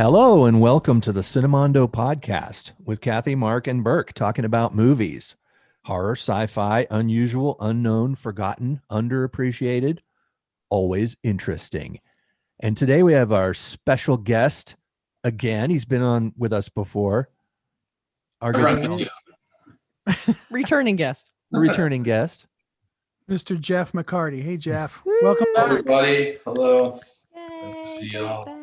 Hello and welcome to the Cinemondo podcast with Kathy, Mark, and Burke talking about movies, horror, sci-fi, unusual, unknown, forgotten, underappreciated, always interesting. And today we have our special guest again. He's been on with us before. Our good returning guest. returning guest. Mr. Jeff McCarty. Hey, Jeff. Woo! Welcome Hello, back. everybody. Hello. Nice Yay, to see Jeff's y'all. back.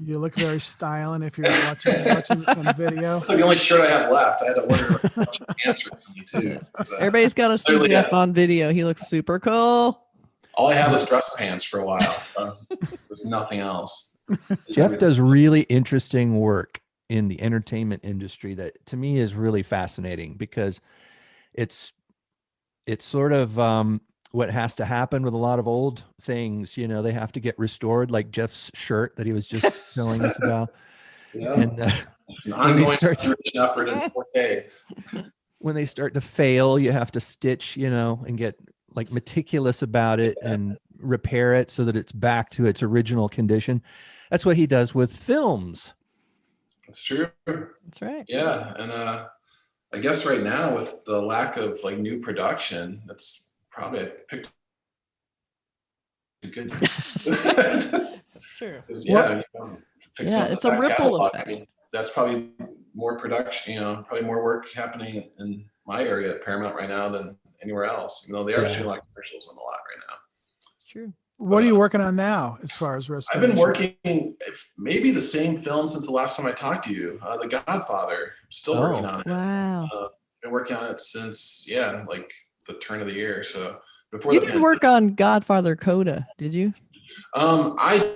You look very styling if you're watching this on video. That's like the only shirt I have left. I had to order pants recently too. So, Everybody's got to see Clearly, Jeff yeah. on video. He looks super cool. all I had was dress pants for a while. There's nothing else. Jeff does really interesting work in the entertainment industry that to me is really fascinating because it's sort of what has to happen with a lot of old things. You know, they have to get restored, like Jeff's shirt that he was just telling us about. Yeah. And It's an ongoing start to- effort in 4K. when they start to fail, you have to stitch, and get like meticulous about it and repair it so that it's back to its original condition. That's what he does with films. It's true. That's right. Yeah. And I guess right now with the lack of like new production, that's probably I picked a good. That's true. Fixing up it's the a back ripple catalog. effect. I mean, that's probably more production, probably more work happening in my area at Paramount right now than anywhere else. Even though they are Yeah. shooting a lot of commercials on the lot right now. It's true. What are you working on now as far as I've restoration? been working maybe the same film since the last time I talked to you, The Godfather. Still working on it. Wow. Been working on it since like the turn of the year. So before You the didn't work on Godfather Coda, did you? I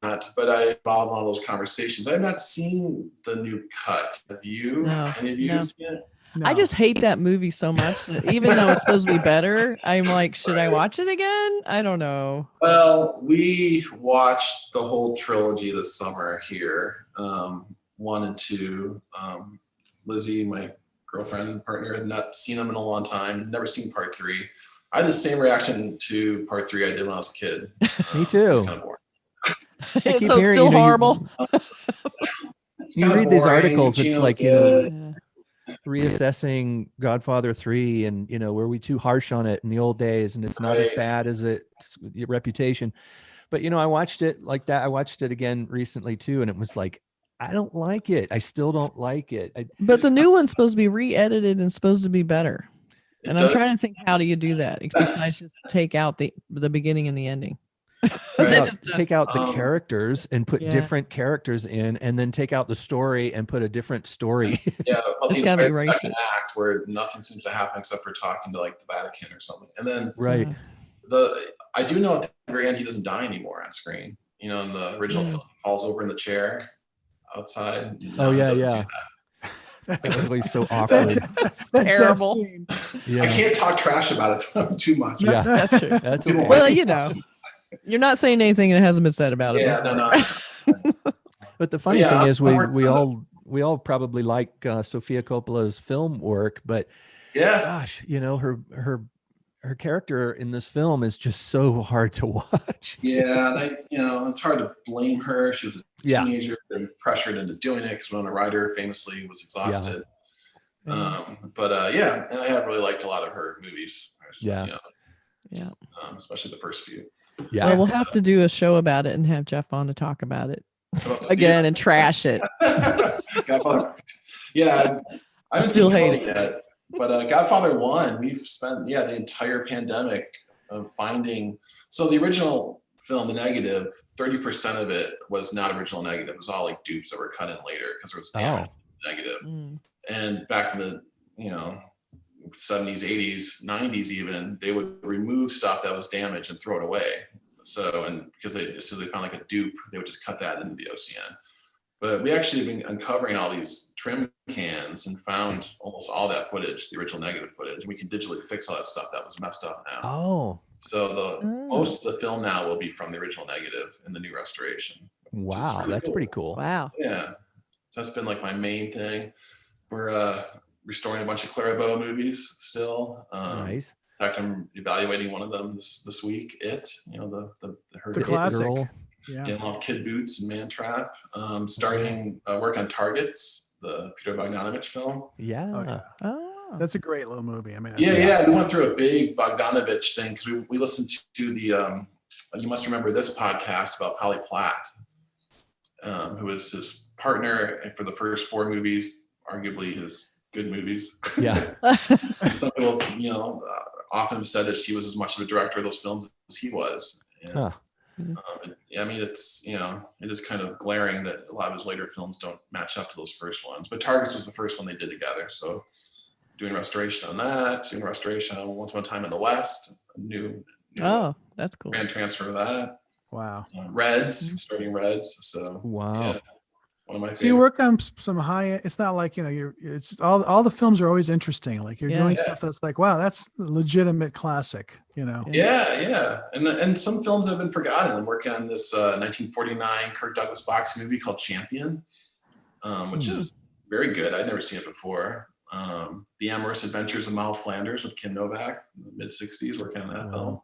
not, but I involved in all those conversations. I have not seen the new cut. Have you? No, Any of you no. seen it? No. I just hate that movie so much that even though it's supposed to be better, I'm like, should I Right. watch it again? I don't know. Well, we watched the whole trilogy this summer here, 1 and 2. Lizzie, my girlfriend and partner, had not seen them in a long time. Never seen part 3. I had the same reaction to part 3 I did when I was a kid. Me too. It's kind of boring. It's keep so hearing, still you horrible. It's You kinda read these boring. articles, it's Pacino's like, good. Yeah. reassessing Godfather 3 and, were we too harsh on it in the old days and it's not as Right. bad as its reputation. But, I watched it like that. I watched it again recently too. And it was like, I don't like it. I still don't like it. But the new one's supposed to be re-edited and supposed to be better. It And I'm does- trying to think, how do you do that besides just take out the beginning and the ending? Right. Take out the Um, characters and put Yeah. different characters in, and then take out the story and put a different story. Yeah, about the Just gotta entire erase second it. act where nothing seems to happen except for talking to like the Vatican or something. And then Right. I do know at the very end he doesn't die anymore on screen. In the original Mm. film, he falls over in the chair outside. Oh, he yeah, doesn't do yeah. that. That was always so awkward. that death Terrible. scene. I Yeah. can't talk trash about it too much. Yeah. That's true. That's People okay. Well, you're not saying anything that hasn't been said about it. Yeah, before. no. But the funny Yeah, thing I'm is, we working on all probably like Sofia Coppola's film work, but Yeah, gosh, her character in this film is just so hard to watch. yeah, and it's hard to blame her. She was a Yeah. teenager and pressured into doing it because Winona Ryder famously was exhausted. Yeah, and I have really liked a lot of her movies. Yeah. Yeah. Especially the first few. Yeah. Well, we'll have to do a show about it and have Jeff on to talk about it again and trash it. Godfather. Yeah, I haven't Still seen hate it yet. But Godfather 1, we've spent the entire pandemic of finding. So the original film, the negative, 30% of it was not original negative. It was all like dupes that were cut in later because there was damage negative. Mm. And back in the 70s, 80s, 90s even, they would remove stuff that was damaged and throw it away. So, and because as soon as they found like a dupe, they would just cut that into the OCN. But we actually have been uncovering all these trim cans and found almost all that footage, the original negative footage. And we can digitally fix all that stuff that was messed up now. Oh, So most of the film now will be from the original negative in the new restoration. wow. really That's cool. pretty cool. Wow. Yeah. So that's been like my main thing. We're restoring a bunch of Clara Bow movies still. Nice. In fact, I'm evaluating one of them this week. Her The classic. Girl. Yeah. along with Kid Boots and Man Trap. Starting work on Targets, the Peter Bogdanovich film. Yeah. Oh, yeah. Oh, That's a great little movie. I mean, Yeah. We went through a big Bogdanovich thing because we listened to the you must remember this podcast about Polly Platt, who was his partner for the first 4 movies, arguably his good movies. Yeah. Some people, often said that she was as much of a director of those films as he was. And, Huh. I mean, it's, it is kind of glaring that a lot of his later films don't match up to those first ones. But Targets was the first one they did together. So doing restoration on that, doing restoration on Once Upon a Time in the West, new oh, that's cool. grand transfer of that. wow. Reds, starting Reds. So Wow. yeah, one of my So you favorite. work on some high. It's not like it's just all the films are always interesting. Like you're Yeah. doing Yeah. stuff that's like, wow, that's a legitimate classic. Yeah, and some films have been forgotten. I'm working on this 1949 Kirk Douglas boxing movie called Champion, which is very good. I'd never seen it before. The Amorous Adventures of Miles Flanders with Kim Novak in the mid '60s, working on that film.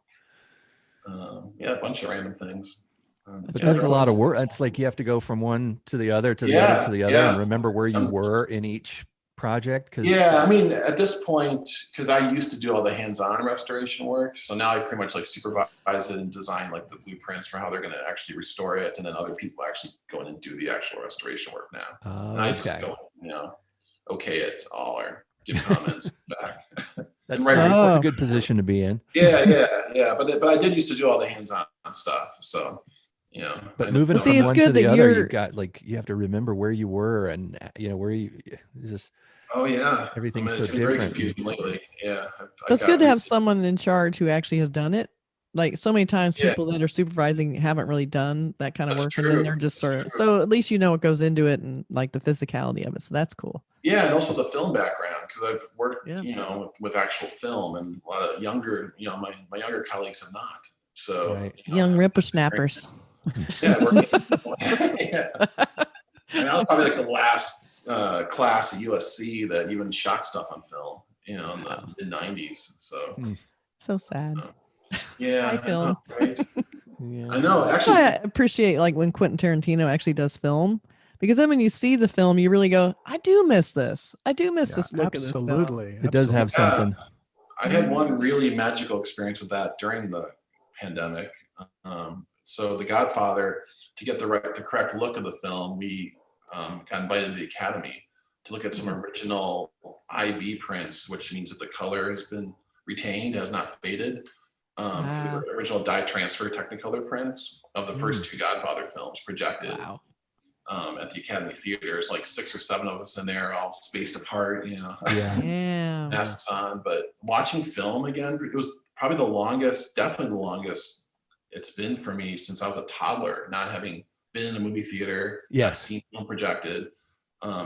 A bunch of random things. But that's a lot of work. It's like you have to go from one to the other to the other to the other and remember where you were in each project. I mean, at this point, because I used to do all the hands-on restoration work, so now I pretty much like supervise it and design like the blueprints for how they're going to actually restore it, and then other people actually go in and do the actual restoration work now. And I just go, okay it all or give comments back. That's, right. nice. That's a good position to be in. Yeah. But I did used to do all the hands-on stuff, so. But moving See, from it's one good to the that other, you're- you've got you have to remember where you were and where you just. Oh yeah, Everything's so it's been very different. confusing lately. Yeah, It's good to have someone in charge who actually has done it. Like so many times, Yeah. people that are supervising haven't really done that kind of That's work, and then true. they're just sort of. That's So at least you know what goes into it and like the physicality of it. So that's cool. Yeah, and also the film background because I've worked, Yeah. with actual film, and a lot of younger, my younger colleagues have not. So Right. Young whippersnappers. Yeah, yeah. And I was probably like the last class at USC that even shot stuff on film, in the mid '90s. So So sad. yeah, Hi, film. right? Yeah. I know. That's why I Actually, appreciate like when Quentin Tarantino actually does film, because then when you see the film, you really go, I do miss this. I do miss this look of this film. Absolutely. It does have something. I had one really magical experience with that during the pandemic. So The Godfather, to get the correct look of the film, we got invited to the Academy to look at some original IB prints, which means that the color has been retained, has not faded. For the original dye transfer Technicolor prints of the first 2 Godfather films projected at the Academy Theaters, like 6 or 7 of us in there, all spaced apart, Yeah. masks on. But watching film again, it was probably definitely the longest it's been for me since I was a toddler, not having been in a movie theater, not seen film projected.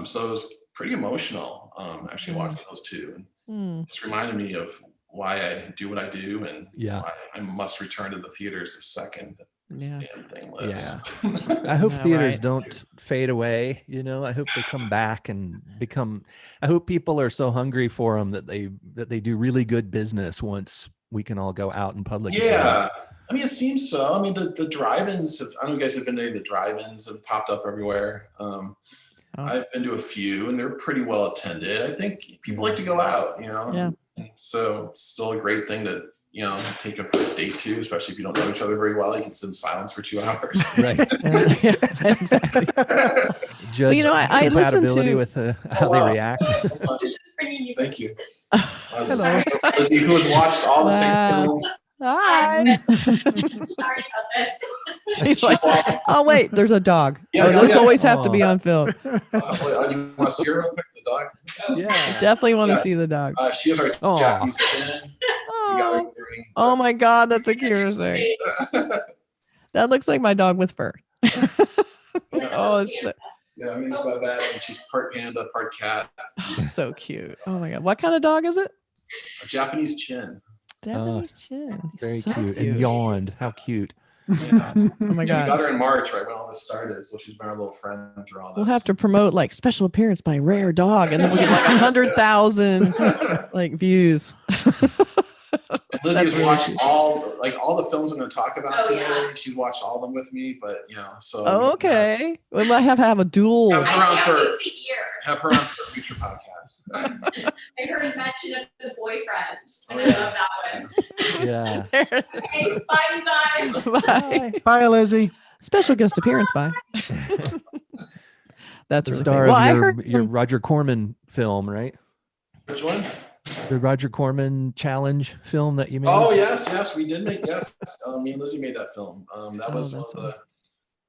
So it was pretty emotional, actually watching those 2. And just reminded me of why I do what I do and why I must return to the theaters the second this damn thing lives. I hope Yeah, theaters right. don't fade away. I hope they come back and become. I hope people are so hungry for them that they do really good business once we can all go out in public. Yeah. I mean, it seems so. I mean, the drive-ins I don't know if you guys have been to any of the drive-ins that have popped up everywhere. I've been to a few and they're pretty well attended. I think people like to go out, Yeah. And so it's still a great thing to, take a first date to, especially if you don't know each other very well. You can sit in silence for 2 hours. Right. Yeah, exactly. Judge I listened compatibility to- with how they react. Thank you. Hello. Lizzie, who has watched all the same Wow. films. Hi. Sorry about this. She's like, oh wait, there's a dog. Yeah, Oh, yeah, those yeah. always have to be Aw. on film. You want to see her real quick, the dog? Yeah. Definitely want to Yeah. see the dog. She has our Aw. Japanese kitten. We got her Oh, during- oh my God, that's the cutest thing. That looks like my dog with fur. Oh, it's Yeah, I mean, it's about that. And she's part panda, part cat. so cute. Oh my God. What kind of dog is it? A Japanese chin. Japanese chin. He's Very so cute. And yawned. How cute. Yeah. Oh my Yeah, we got God. her in March, right when all this started. So she's been our little friend through all this. We'll have to promote like special appearance by rare dog, and then we'll get like 100,000 like views. And Lizzie That's has really watched cute. all the films I'm going to talk about Oh, today. yeah. She's watched all of them with me, but so Oh, okay. We might have a duel. Yeah. I Around can't for- wait to hear. have her on for a future podcast. I heard mention of the boyfriend, and Oh, I yeah. love that one. Yeah. Okay, bye, you guys. Bye. Bye, Lizzie. Special guest appearance by. That's The really star funny. Well, of I your, heard your from- Roger Corman film, right? Which one? Mm-hmm. The Roger Corman challenge film that you made. Oh yes, we did make me and Lizzie made that film. That was that's one of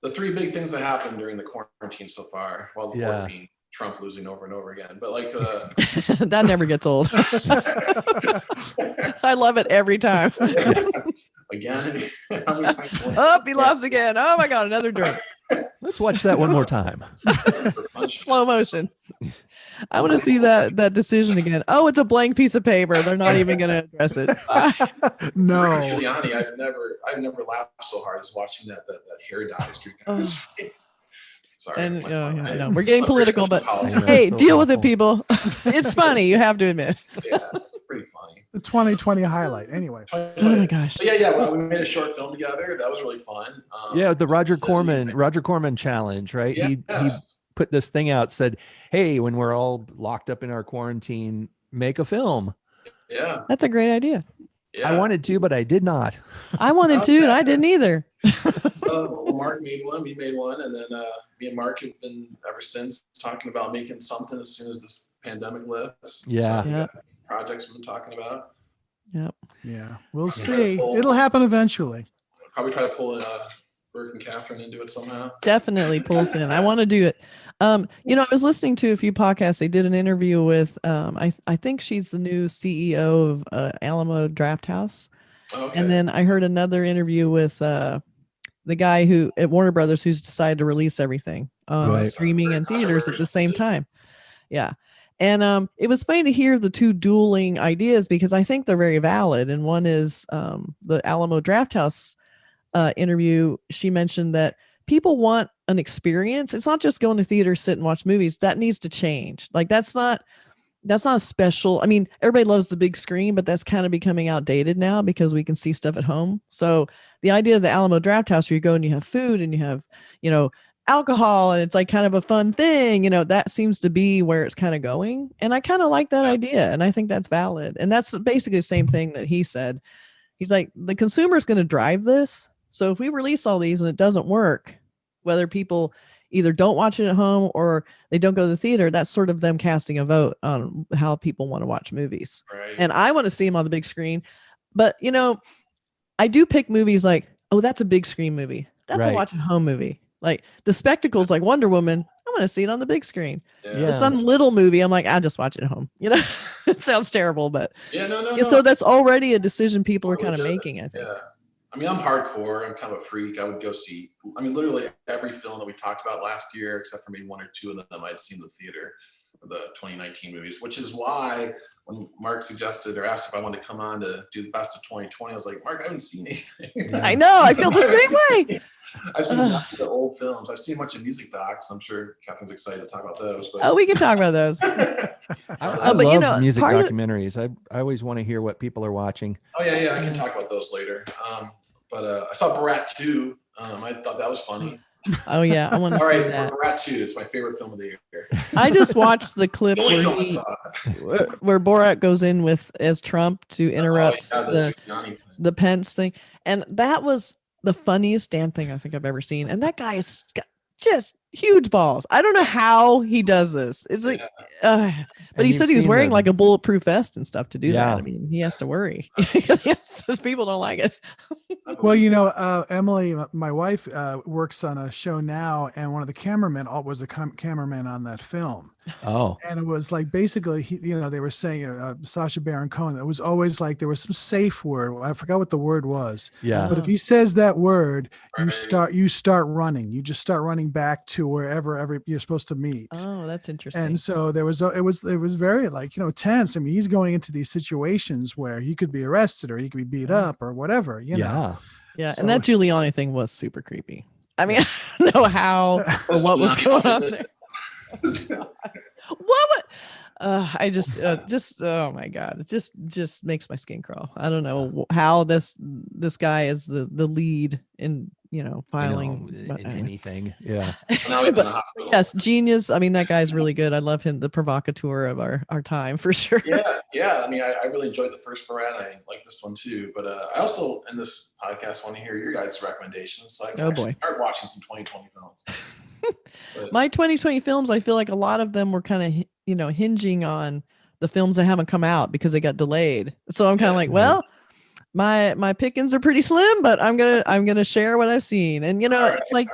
the three big things that happened during the quarantine so far. Well, the Yeah. fourth being Trump losing over and over again. But like, that never gets old. I love it every time. again, how many times? Oh, he lost again. Oh my God, another drink. Let's watch that one more time. Slow motion. I want to see that decision again. Oh, it's a blank piece of paper. They're not even going to address it. No. Giuliani, I've never laughed so hard as watching that hair dye streak down his face. Sorry. And my yeah, fault. I know. We're getting political, but I know. hey, So deal with it, awful. people. It's funny. You have to admit. Yeah, it's pretty funny. The 2020 highlight. Anyway. Oh my gosh. But yeah. Well, we made a short film together. That was really fun. Yeah, the Roger Lizzie- Corman challenge, right? He Yes. put this thing out, said, "Hey, when we're all locked up in our quarantine, make a film." Yeah. That's a great idea. Yeah. I wanted to, but I did not. I wanted to, and I didn't either. Well, Mark made one, we made one, and then me and Mark have been ever since talking about making something as soon as this pandemic lifts. Yeah. So we Yep. got projects we've been talking about. Yep. Yeah. We'll Yeah. see. It'll happen eventually. Probably try to pull Burke and Catherine into it somehow. Definitely pulls in. I want to do it. I was listening to a few podcasts. They did an interview with I think she's the new CEO of Alamo Drafthouse. Okay. And then I heard another interview with the guy who at Warner Brothers who's decided to release everything on Right. streaming and Very theaters at the same controversial. time. Yeah. And it was funny to hear the two dueling ideas because I think they're very valid. And one is the Alamo Drafthouse interview. She mentioned that people want an experience. It's not just going to theater, sit and watch movies. That needs to change. Like that's not a special. I mean, everybody loves the big screen, but that's kind of becoming outdated now because we can see stuff at home. So the idea of the Alamo Drafthouse where you go and you have food and you have, alcohol and it's like kind of a fun thing, that seems to be where it's kind of going. And I kind of like that idea. And I think that's valid. And that's basically the same thing that he said. He's like, the consumer is going to drive this. So if we release all these and it doesn't work, whether people either don't watch it at home or they don't go to the theater, that's sort of them casting a vote on how people want to watch movies. Right. And I want to see them on the big screen. But, I do pick movies like, oh, that's a big screen movie. That's a Right. watch at home movie. Like the spectacles like Wonder Woman, I want to see it on the big screen. Yeah. Some little movie, I'm like, I'll just watch it at home. It sounds terrible, but No. so that's already a decision people are Totally kind of legitimate. making, I think. Yeah. I mean, I'm hardcore. I'm kind of a freak. I would go see, literally every film that we talked about last year, except for maybe one or two of them I'd seen in the theater, the 2019 movies, which is why when Mark suggested or asked if I wanted to come on to do the best of 2020, I was like, Mark, I haven't seen anything. I know, I feel the same way. I've seen none of the old films. I've seen a bunch of music docs. I'm sure Catherine's excited to talk about those. But Oh, we can talk about those. I but love music part of- documentaries. I always want to hear what people are watching. Oh yeah, I can talk about those later. But I saw Borat 2. I thought that was funny. Oh yeah, I want to All see right, that. Borat 2 is my favorite film of the year. I just watched the clip The only where film I he, saw. where Borat goes in with as Trump to interrupt Oh, yeah, Giuliani thing. the Pence thing, and that was the funniest damn thing I think I've ever seen. And that guy is got just huge balls. I don't know how he does this. It's like, but And he you've said he was seen wearing the- like a bulletproof vest and stuff to do Yeah. that. I mean, he has to worry because people don't like it. Well, Emily, my wife, works on a show now, and one of the cameramen was a cameraman on that film. Oh, And it was like basically, they were saying Sacha Baron Cohen. It was always like there was some safe word. I forgot what the word was. yeah. But if he says that word, Right. you start running. You just start running back to wherever you're supposed to meet. Oh, that's interesting. And so it was very tense. I mean, he's going into these situations where he could be arrested or he could be beat up or whatever. Yeah. Yeah, So- and that Giuliani thing was super creepy. I mean, I don't know how or what was going on there. What? I just oh my god, it just makes my skin crawl. I don't know how this guy is the lead in filing but, in anything. Yeah. Now he's in but a hospital. yes, genius. I mean, that guy's really good. I love him, the provocateur of our time for sure. Yeah. I mean, I really enjoyed the first Borat. I like this one too. But I also, in this podcast, want to hear your guys' recommendations. So I can actually start watching some 2020 films. My 2020 films, I feel like a lot of them were kind of, hinging on the films that haven't come out because they got delayed. So I'm kind of like, well, my pickings are pretty slim, but I'm gonna share what I've seen. And it's like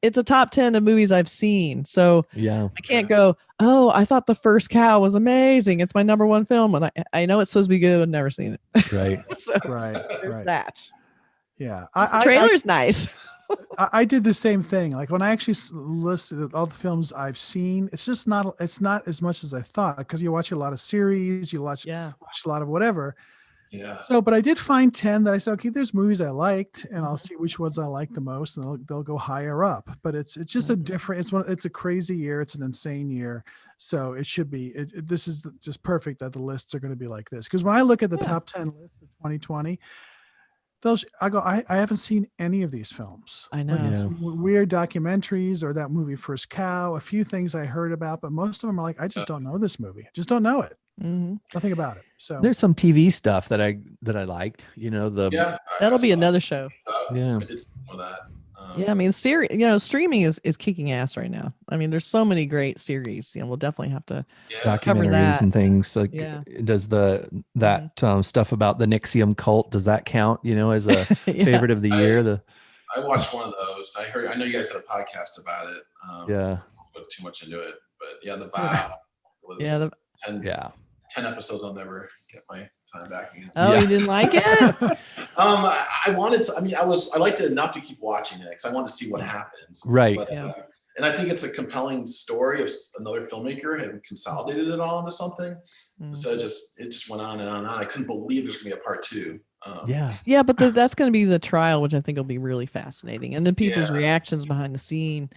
it's a top 10 of movies I've seen. So yeah, I can't go, oh, I thought The First Cow was amazing. It's my number one film. And I know it's supposed to be good. I've never seen it. Right. So there's that. Yeah. The trailer's nice. I did the same thing. Like when I actually listed all the films I've seen, it's not as much as I thought, because you watch a lot of series, you watch a lot of whatever. Yeah. So, but I did find 10 that I said, okay, there's movies I liked, and I'll see which ones I like the most, and they'll go higher up. But it's just a different. It's a crazy year. It's an insane year. So it should be. This is just perfect that the lists are going to be like this. Because when I look at the top 10 list of 2020. I haven't seen any of these films. I know. Yeah. Weird documentaries or that movie First Cow, a few things I heard about, but most of them are like, I just don't know this movie. Just don't know it. Mm-hmm. Nothing about it. So there's some TV stuff that I liked, that'll be another show. Yeah. I did some of that. Yeah, I mean, streaming is kicking ass right now. I mean, there's so many great series. We'll definitely have to cover documentaries that. and things. Like, does that stuff about the NXIVM cult, does that count? As a favorite of the year? I watched one of those. I know you guys had a podcast about it. I won't put too much into it, but The Vow was 10 episodes. I'll never get my time back again. Oh, you didn't like it? I wanted to. I mean, I liked it enough to keep watching it because I wanted to see what happens. Right. But, and I think it's a compelling story of another filmmaker had consolidated it all into something. So it just went on and on and on. I couldn't believe there's gonna be a part 2. Yeah, but that's going to be the trial, which I think will be really fascinating, and then people's reactions behind the scenes.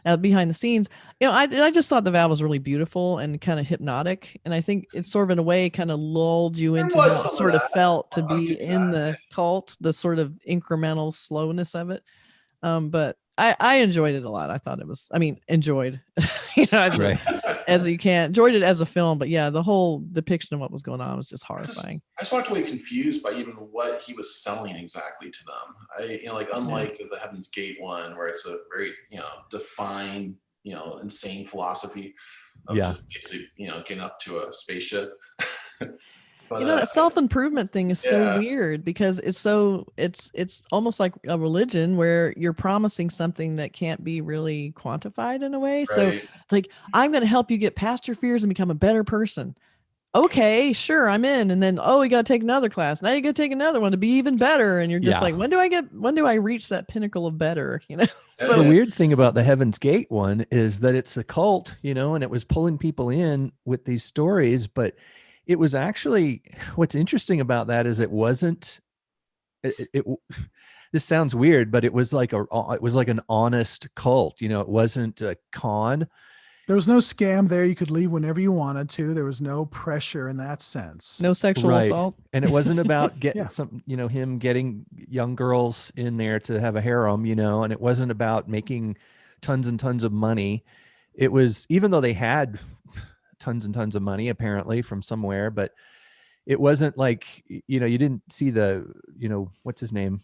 I just thought The Vow was really beautiful and kind of hypnotic, and I think it's sort of in a way kind of lulled you into how it sort of felt to be in the cult, the sort of incremental slowness of it. But I enjoyed it a lot. I thought it was, enjoyed, as you can, enjoyed it as a film, but the whole depiction of what was going on was just horrifying. I just walked away confused by even what he was selling exactly to them. Unlike the Heaven's Gate one, where it's a very, defined, insane philosophy of just basically, getting up to a spaceship. But, that self-improvement thing is so weird because it's almost like a religion where you're promising something that can't be really quantified in a way. Right. So like, I'm going to help you get past your fears and become a better person. Okay, sure, I'm in. And then, you got to take another class. Now you got to take another one to be even better. And you're just like, when do I reach that pinnacle of better? So the weird thing about the Heaven's Gate one is that it's a cult, and it was pulling people in with these stories, but it was actually, what's interesting about that is it wasn't, this sounds weird, but it was like an honest cult. It wasn't a con. There was no scam there. You could leave whenever you wanted to. There was no pressure in that sense. No sexual assault. And it wasn't about getting him getting young girls in there to have a harem, and it wasn't about making tons and tons of money. It was, even though they had tons and tons of money apparently from somewhere, but it wasn't like, you didn't see the, what's his name?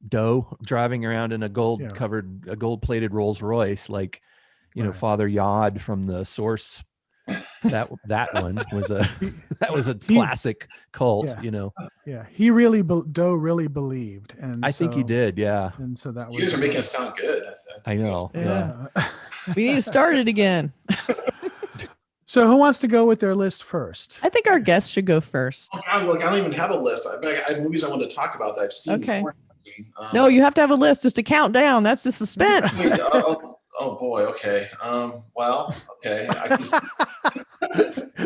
Doe driving around in a gold plated Rolls Royce, like, Father Yod from the Source. That one was a classic cult, Yeah. He really, Doe really believed. And I think he did. Yeah. And so that you guys are making it sound good. I know. Yeah. We need to start it again. So who wants to go with their list first? I think our guests should go first. I don't even have a list. I have movies I want to talk about that I've seen. Okay. No, you have to have a list just to count down. That's the suspense. Oh boy. Okay. Well, okay.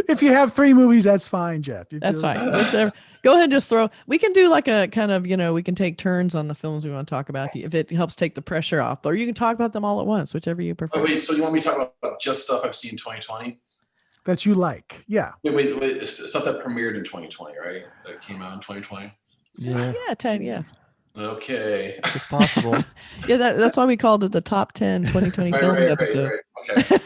If you have 3 movies, that's fine, Jeff. That's fine. Whichever. Go ahead and just throw. We can do like a kind of, we can take turns on the films we want to talk about if it helps take the pressure off. Or you can talk about them all at once, whichever you prefer. Oh, wait, so you want me to talk about just stuff I've seen in 2020? that you like. Yeah. Wait, it's stuff that premiered in 2020, right? That came out in 2020. Yeah, Yeah, 10. Yeah. Okay. it's possible. Yeah. That's why we called it the top 10 2020 films episode. Okay.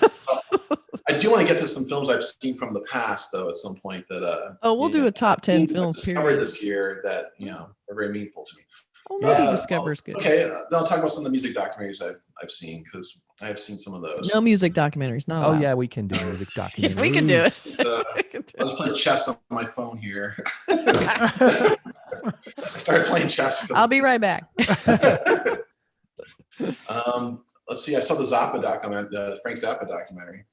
I do want to get to some films I've seen from the past, though, at some point that Oh, we'll do a top 10 I've films discovered period. this year that are very meaningful to me. Oh, movie Discover is good. Okay, then I'll talk about some of the music documentaries I've seen, because I have seen some of those. No music documentaries. Not Oh allowed. yeah, we can do music documentaries. we can do it. I We can do was playing chess on my phone here. it. I started playing chess. I'll be right back. Let's see. I saw the Zappa document, the Frank Zappa documentary.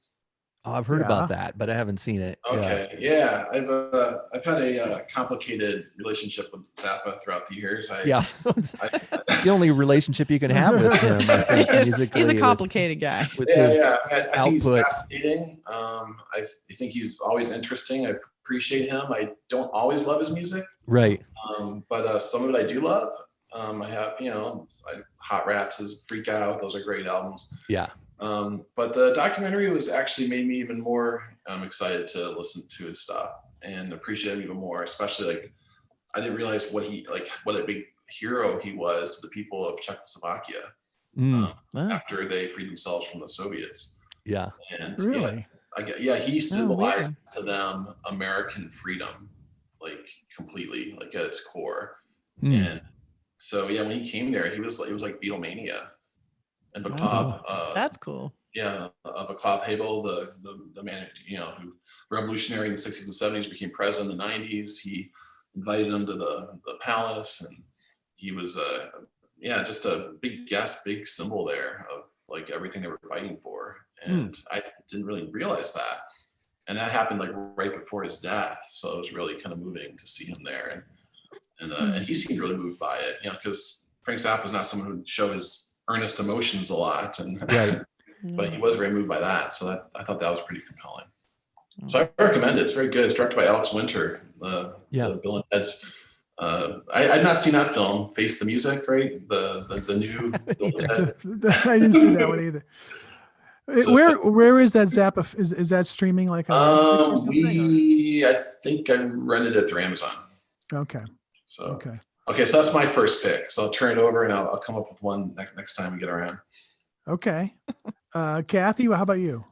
Oh, I've heard about that, but I haven't seen it. Okay, yeah, I've had a complicated relationship with Zappa throughout the years. Yeah, it's the only relationship you can have with him. I think, musically, He's a complicated guy. with his I think he's output. fascinating. I think he's always interesting. I appreciate him. I don't always love his music, Right. but some of it I do love. I have, Hot Rats is Freak Out. Those are great albums. Yeah. But the documentary was actually made me even more excited to listen to his stuff and appreciate him even more. Especially I didn't realize what a big hero he was to the people of Czechoslovakia Mm, after they freed themselves from the Soviets. yeah. And Really? he symbolized weird. to them American freedom, completely, at its core. Mm. And so when he came there, it was like Beatlemania. And Baclav, That's cool. Baclav Havel, the man who revolutionary in the 60s and 70s, became president in the 90s. He invited him to the palace, and he was just a big guest, big symbol there of everything they were fighting for. And I didn't really realize that. And that happened right before his death, so it was really kind of moving to see him there, and he seemed really moved by it, because Frank Zappa is not someone who would show his earnest emotions a lot, Right. but he was very moved by that, so I thought that was pretty compelling. So I recommend it. It's very good. It's directed by Alex Winter, the Bill and Ted's. I'd not seen that film, Face the Music, right? The new Bill and Ted. I didn't see that one either. Where is that Zappa? Is that streaming on Netflix or something? I think I rented it through Amazon. Okay. So so that's my first pick. So I'll turn it over, and I'll come up with one next time we get around. Okay. Kathy, how about you?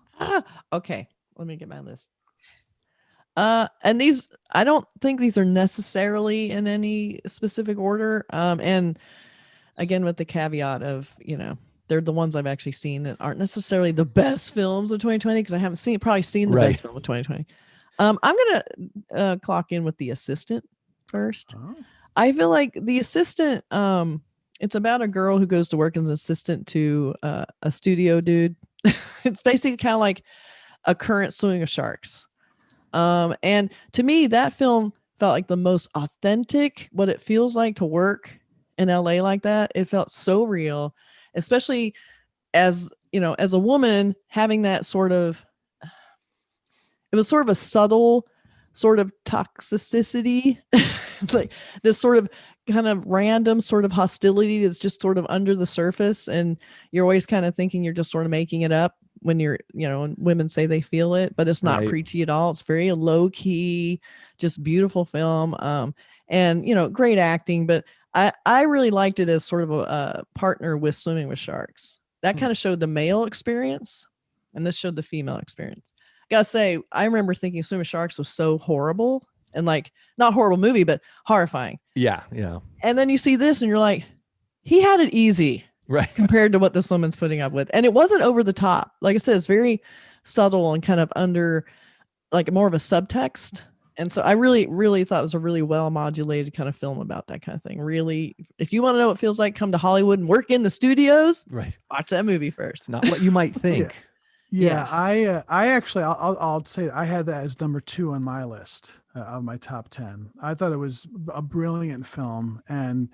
Okay, let me get my list. And these, I don't think these are necessarily in any specific order. And again, with the caveat of, they're the ones I've actually seen that aren't necessarily the best films of 2020, because I haven't probably seen the Right. best film of 2020. I'm gonna clock in with The Assistant first. Oh. I feel like The Assistant, it's about a girl who goes to work as an assistant to a studio dude. It's basically kind of like a current Swimming with Sharks. And to me, that film felt like the most authentic, what it feels like to work in LA like that. It felt so real, especially as a woman having that sort of, it was sort of a subtle sort of toxicity, like this sort of kind of random sort of hostility that's just sort of under the surface. And you're always kind of thinking you're just sort of making it up when you're, when women say they feel it, but it's not Right. preachy at all. It's very low key, just beautiful film. And great acting, but I really liked it as sort of a partner with Swimming with Sharks. That kind of showed the male experience, and this showed the female experience. Gotta say, I remember thinking Swimming with Sharks was so horrible, and not horrible movie, but horrifying. Yeah. And then you see this and you're like, he had it easy Right. compared to what this woman's putting up with. And it wasn't over the top. Like I said, it's very subtle and kind of under more of a subtext. And so I really, really thought it was a really well modulated kind of film about that kind of thing. Really, if you want to know what it feels like, come to Hollywood and work in the studios, Right. watch that movie first. It's not what you might think. Yeah, I actually, I'll say I had that as number 2 on my list of my top 10. I thought it was a brilliant film, and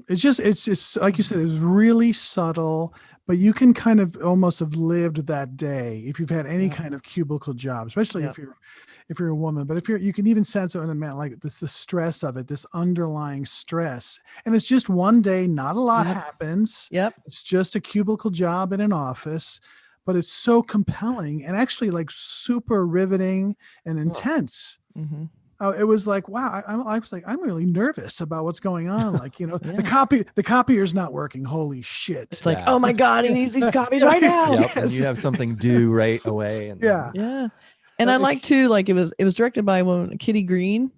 it's just like you said, it's really subtle, but you can kind of almost have lived that day if you've had any kind of cubicle job, especially if you're a woman. But you can even sense it in a man, like the stress of it, this underlying stress, and it's just one day. Not a lot happens. Yep. It's just a cubicle job in an office. but it's so compelling and actually like super riveting and intense. Mm-hmm. Oh, it was like, wow. I was like, I'm really nervous about what's going on. Like, Yeah. the copier's not working. Holy shit. It's like, Yeah. oh my God, he needs these copies right now. Yep, and Yes. you have something due right away. And Yeah. Yeah. And I like too, like it was directed by one Kitty Green.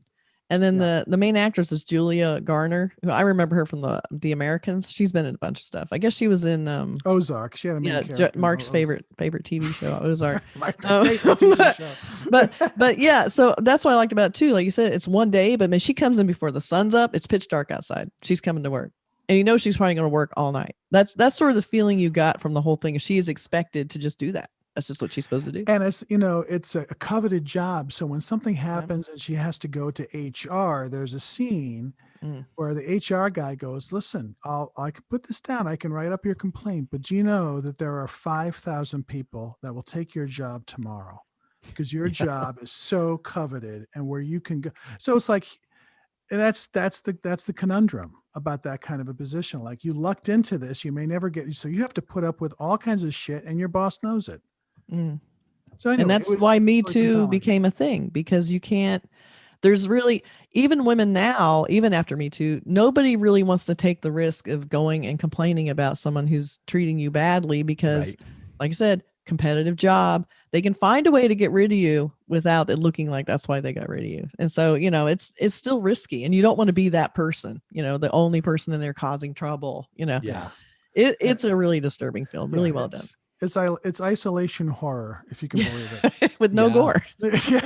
And then the main actress is Julia Garner, who I remember her from the Americans. She's been in a bunch of stuff. I guess she was in Ozark. She had a main character. Mark's favorite TV show, Ozark. My Um, favorite TV show. but yeah, so that's what I liked about it too. Like you said, it's one day, but man, she comes in before the sun's up. It's pitch dark outside. She's coming to work, and you know she's probably going to work all night. That's sort of the feeling you got from the whole thing. She is expected to just do that. That's just what she's supposed to do. And it's a coveted job. So when something happens and she has to go to HR, there's a scene where the HR guy goes, listen, I can put this down. I can write up your complaint, but do you know that there are 5,000 people that will take your job tomorrow because your job is so coveted and where you can go. So it's like, and that's the conundrum about that kind of a position. Like you lucked into this, you may never get, so you have to put up with all kinds of shit and your boss knows it. So anyway, and that's why Me Too became a thing, because you can't, there's really, even women now, even after Me Too, nobody really wants to take the risk of going and complaining about someone who's treating you badly because, like I said, competitive job, they can find a way to get rid of you without it looking like that's why they got rid of you. And so, it's still risky, and you don't want to be that person, the only person in there causing trouble, yeah, it's a really disturbing film, really well done. It's isolation horror, if you can believe it. With no gore. Yeah.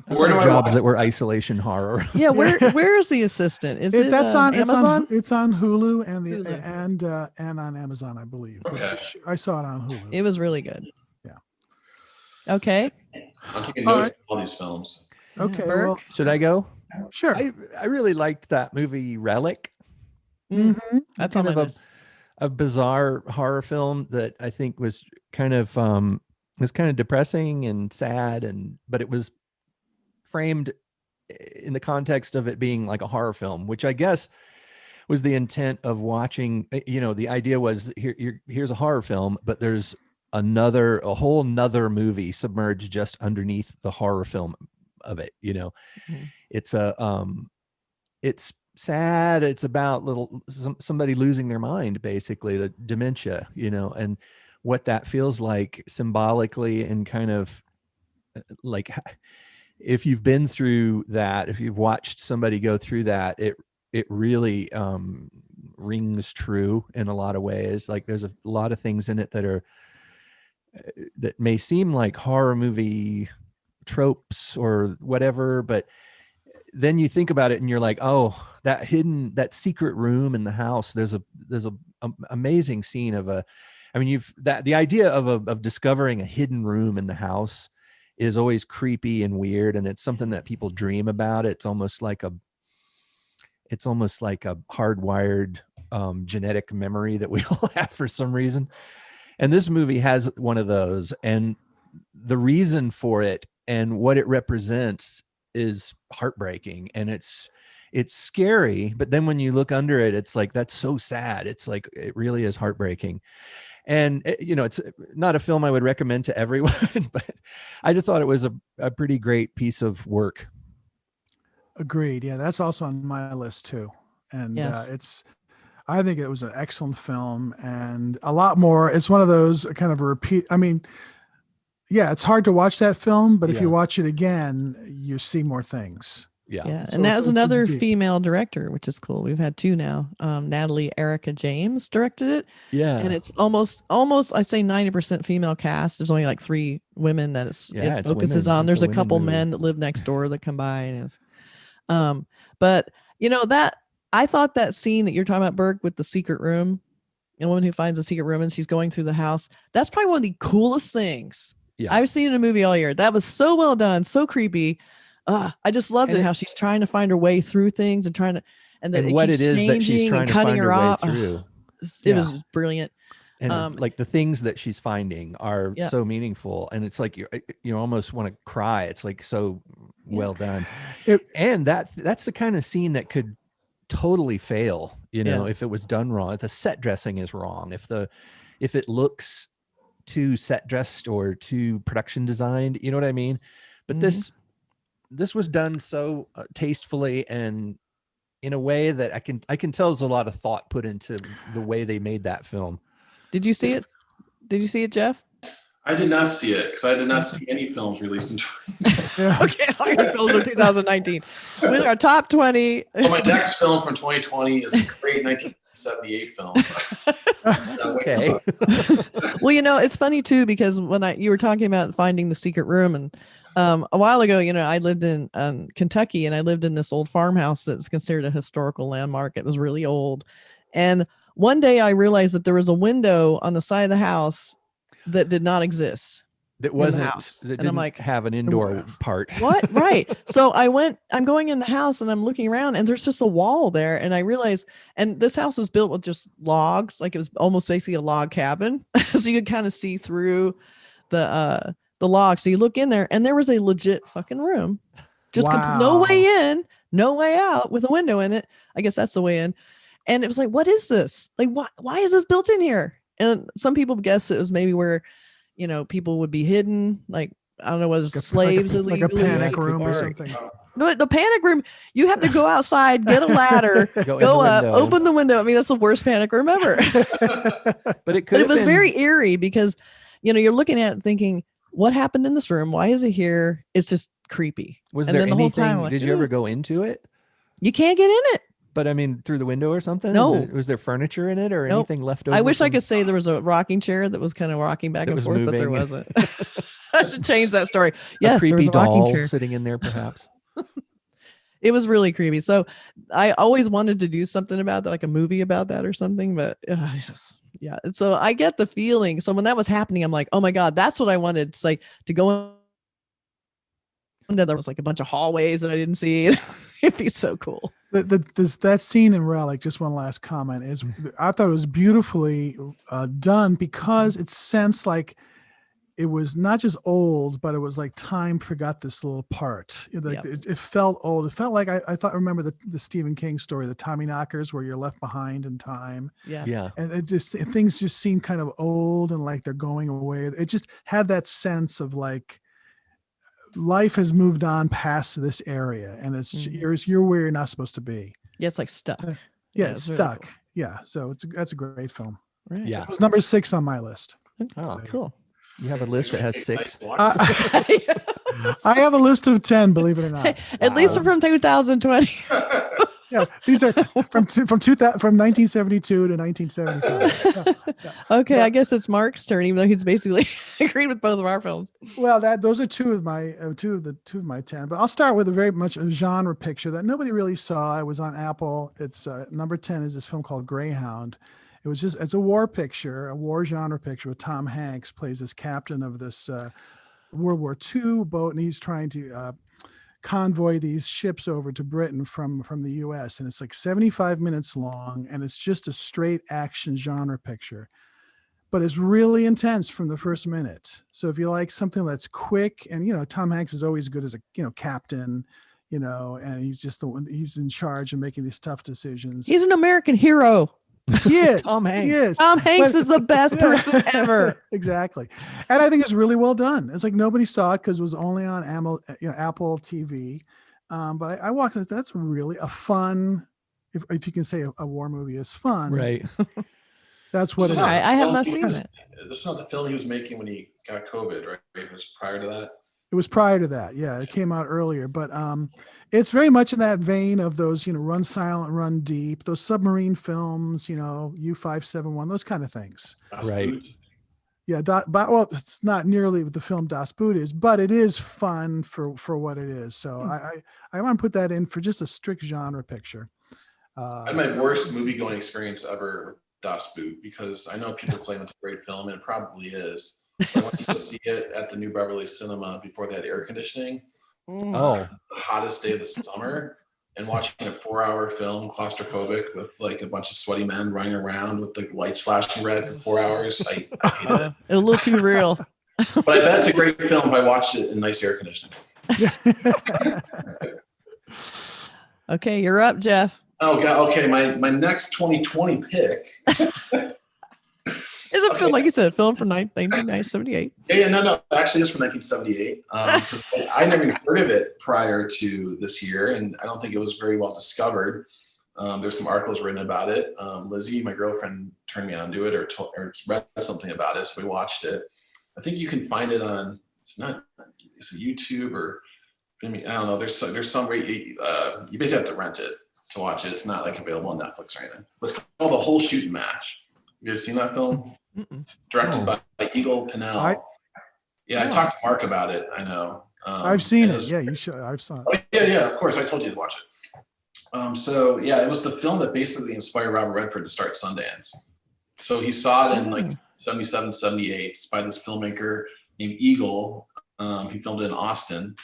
Where do I jobs watch? that were isolation horror. Yeah, where is the assistant? Is it that's on Amazon? It's on Hulu and Hulu. and on Amazon, I believe. Okay. I saw it on Hulu. It was really good. Yeah. Okay. I'm taking notes of all these films. Okay. Burke? Well, Should I go? sure. I really liked that movie Relic. Mm. Mhm. That's kind on my of list. a bizarre horror film that I think was kind of depressing and sad, but it was framed in the context of it being like a horror film, which I guess was the intent of watching. The idea was here's a horror film, but there's a whole nother movie submerged just underneath the horror film of it. It's it's sad. It's about somebody losing their mind, basically, the dementia, and what that feels like symbolically, and kind of like, if you've been through that, if you've watched somebody go through that, it really rings true in a lot of ways. Like there's a lot of things in it that may seem like horror movie tropes or whatever, but then you think about it and you're like, oh, that secret room in the house, there's a amazing scene of the idea of discovering a hidden room in the house is always creepy and weird, and it's something that people dream about. It's almost like a hardwired genetic memory that we all have for some reason. And this movie has one of those, and the reason for it and what it represents is heartbreaking, and it's scary, but then when you look under it, it's like, that's so sad. It's like, it really is heartbreaking. And it's not a film I would recommend to everyone, but I just thought it was a pretty great piece of work. Agreed. Yeah, that's also on my list too. And Yes. I think it was an excellent film, and a lot more. It's one of those kind of a repeat. I mean, yeah, it's hard to watch that film, but if you watch it again, you see more things. Yeah. So And that was another deep. female director, which is cool. We've had two now. Natalie Erica James directed it. Yeah. And it's almost I say 90% female cast. There's only like 3 women that it it's focuses women. on. It's There's a a women couple movie. men that live next door that come by, and but that I thought that scene that you're talking about, Burke, with the secret room, the woman who finds a secret room and she's going through the house, that's probably one of the coolest things I've seen in a movie all year. That was so well done, so creepy. I just loved it, how she's trying to find her way through things and trying to, and what it is that she's trying to find her way through. It was brilliant. And like the things that she's finding are so meaningful, and it's like you almost want to cry. It's like so well done. And that's the kind of scene that could totally fail, if it was done wrong, if the set dressing is wrong, if it looks too set dressed or too production designed. You know what I mean? But Mhm. this was done so tastefully and in a way that I can tell there's a lot of thought put into the way they made that film. Did you see it? Did you see it, Jeff? I did not see it because I did not see any films released in. Yeah. Okay, all your films of 2019. With our top 20. Well, my next film from 2020 is a great 1978 film. Okay. Well, you know, it's funny too, because when you were talking about finding the secret room, and a while ago, you know, I lived in Kentucky, and I lived in this old farmhouse that's considered a historical landmark. It was really old. And one day I realized that there was a window on the side of the house that did not exist. That the wasn't house. that And didn't I'm like, have an indoor part. What? Right. So I'm going in the house and I'm looking around, and there's just a wall there. And I realized, and this house was built with just logs, like it was almost basically a log cabin. So you could kind of see through the log. So you look in there, and there was a legit fucking room. Just no Wow. way in, no way out, with a window in it. I guess that's the way in. And it was like, what is this? Like, why is this built in here? And some people guessed it was maybe where, you know, people would be hidden. Like, I don't know, whether it's slaves like a illegally. panic Yeah, room or or- something. The panic room, you have to go outside, get a ladder, Go, in go the up, window. open the window. I mean, that's the worst panic room ever. But it could But it have was been, very eerie because, you know, you're looking at it thinking, what happened in this room? Why is it here? It's just creepy. was and there then the whole anything time, like, did you ever "Ooh." go into it? You can't get in it. But I mean through the window or something? No. Was there furniture in it or Nope. anything left over? I wish I from- could say there was a rocking chair that was kind of rocking back That and was forth, but there moving. wasn't. I should change that story. a Yes, there was creepy a rocking doll chair. sitting in there perhaps. It was really creepy. So I always wanted to do something about that, like a movie about that or something. But yeah. And so I get the feeling. So when that was happening, I'm like, oh my God, that's what I wanted. It's like to go in. And then there was like a bunch of hallways that I didn't see. It'd be so cool. That scene in Relic, just one last comment, is I thought it was beautifully done because it sensed like it was not just old, but it was like time forgot this little part. It felt old. It felt like I remember the Stephen King story, the Tommyknockers, where you're left behind in time. Yes. Yeah. And things just seemed kind of old and like they're going away. It just had that sense of like life has moved on past this area, and you're where you're not supposed to be. Yeah, it's like stuck. Yeah, it's really stuck. cool. Yeah, so that's a great film. Right. Yeah. It was number 6 on my list. Oh, Cool. you have a list that has 6. I have a list of 10, believe it or not. At least from 2020. Yeah, these are from 1972 to 1975. Yeah. Okay, I guess it's Mark's turn, even though he's basically agreed with both of our films. Well, those are two of my 10. But I'll start with a very much a genre picture that nobody really saw. It was on Apple. It's number 10 is this film called Greyhound. It's a war picture, a war genre picture with Tom Hanks plays this captain of this World War II boat, and he's trying to convoy these ships over to Britain from the US. And it's like 75 minutes long, and it's just a straight action genre picture. But it's really intense from the first minute. So if you like something that's quick, and Tom Hanks is always good as a captain, and he's just he's in charge of making these tough decisions. He's an American hero. Yeah, Tom Hanks. he is. Tom Hanks But- is the best person ever. Exactly. And I think it's really well done. It's like nobody saw it because it was only on Apple TV. But I walked in, that's really a fun, if you can say a war movie is fun. Right. That's what it is. All right, I have not seen it. This is not the film he was making when he got COVID, right? It was prior to that. It was prior to that. Yeah, it came out earlier. But it's very much in that vein of those, Run Silent, Run Deep, those submarine films, U-571, those kind of things. Das Right. Boot. Yeah, well, it's not nearly what the film Das Boot is, but it is fun for what it is. So I want to put that in for just a strict genre picture. I had my worst movie going experience ever with Das Boot because I know people claim it's a great film and it probably is. I went to see it at the New Beverly Cinema before they had air conditioning. Oh, The hottest day of the summer, and watching a 4-hour film, claustrophobic, with like a bunch of sweaty men running around with the lights flashing red for 4 hours. I hated it. A little too real. But I bet it's a great film if I watched it in nice air conditioning. Okay, you're up, Jeff. Oh god, okay. My next 2020 pick. Is is a film, like you said, film from 1978. Yeah, no. Actually, it's from 1978. 'Cause I never even heard of it prior to this year, and I don't think it was very well discovered. There's some articles written about it. Lizzie, my girlfriend, turned me onto it or read something about it, so we watched it. I think you can find it on. It's a YouTube or I don't know. There's some way you basically have to rent it to watch it. It's not like available on Netflix or anything. It's called The Whole Shooting Match. You guys seen that film? It's directed by Eagle Pennell. I talked to Mark about it. I know. I've seen it. Yeah, you should. I've seen it. Oh, yeah. Of course, I told you to watch it. So yeah, it was the film that basically inspired Robert Redford to start Sundance. So he saw it in like 77, 78 by this filmmaker named Eagle. He filmed it in Austin,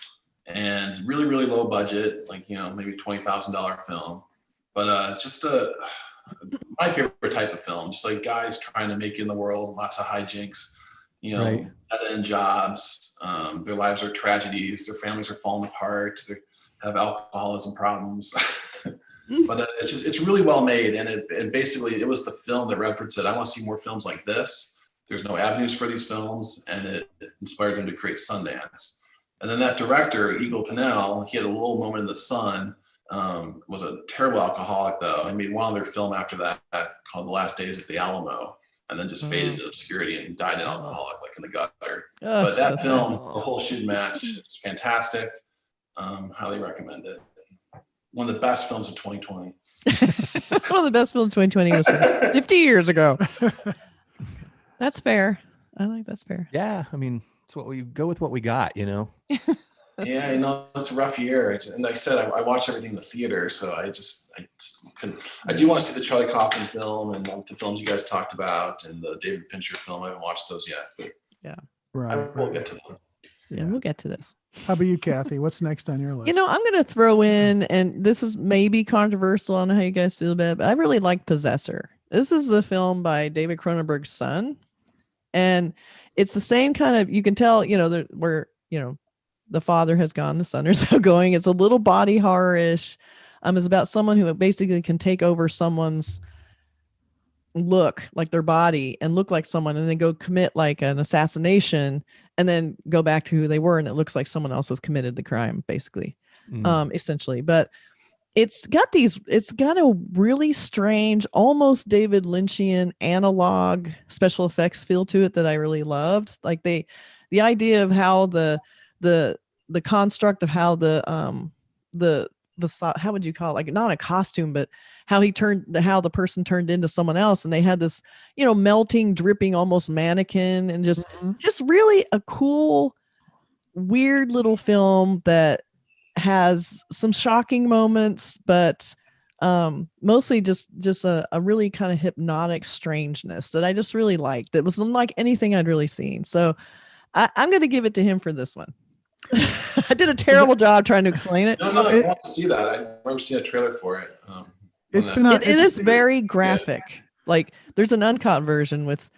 and really, really low budget, like maybe $20,000 film, but just my favorite type of film. Just like guys trying to make it in the world, lots of hijinks, Right. dead-end jobs. Their lives are tragedies. Their families are falling apart. They have alcoholism problems. But it's really well made, and it basically was the film that Redford said, I want to see more films like this. There's no avenues for these films, and it inspired him to create Sundance. And then that director, Eagle Pennell, he had a little moment in the sun. Was a terrible alcoholic, though. He made one other film after that called The Last Days at the Alamo, and then just faded into obscurity and died an alcoholic, like in the gutter. But that film, The Whole Shooting Match, it's fantastic. Highly recommend it. One of the best films of 2020. One of the best films of 2020 was 50 years ago. That's fair. I think that's fair. Yeah, I mean, it's what we go with what we got, Yeah, it's a rough year. And like I said, I watched everything in the theater, so I just couldn't. I do want to see the Charlie Kaufman film and the films you guys talked about and the David Fincher film. I haven't watched those yet, but we'll get to them. Yeah, we'll get to this. How about you, Kathy? What's next on your list? I'm going to throw in, and this is maybe controversial. I don't know how you guys feel about it, but I really like Possessor. This is a film by David Cronenberg's son. And it's the same kind of, you can tell, where, the father has gone, the son is going. It's a little body horror-ish. It's about someone who basically can take over someone's look, like their body, and look like someone, and then go commit like an assassination, and then go back to who they were, and it looks like someone else has committed the crime, basically, essentially. But it's got a really strange, almost David Lynchian analog special effects feel to it that I really loved. Like the idea of how the construct of how how would you call it? Like not a costume, but how the person turned into someone else, and they had this, melting, dripping, almost mannequin, and just really a cool, weird little film that has some shocking moments, but mostly just a really kind of hypnotic strangeness that I just really liked. That was unlike anything I'd really seen. So I'm going to give it to him for this one. I did a terrible job trying to explain it. No, I want to see that. I remember seeing a trailer for it. It is very graphic. Yeah. Like there's an uncut version with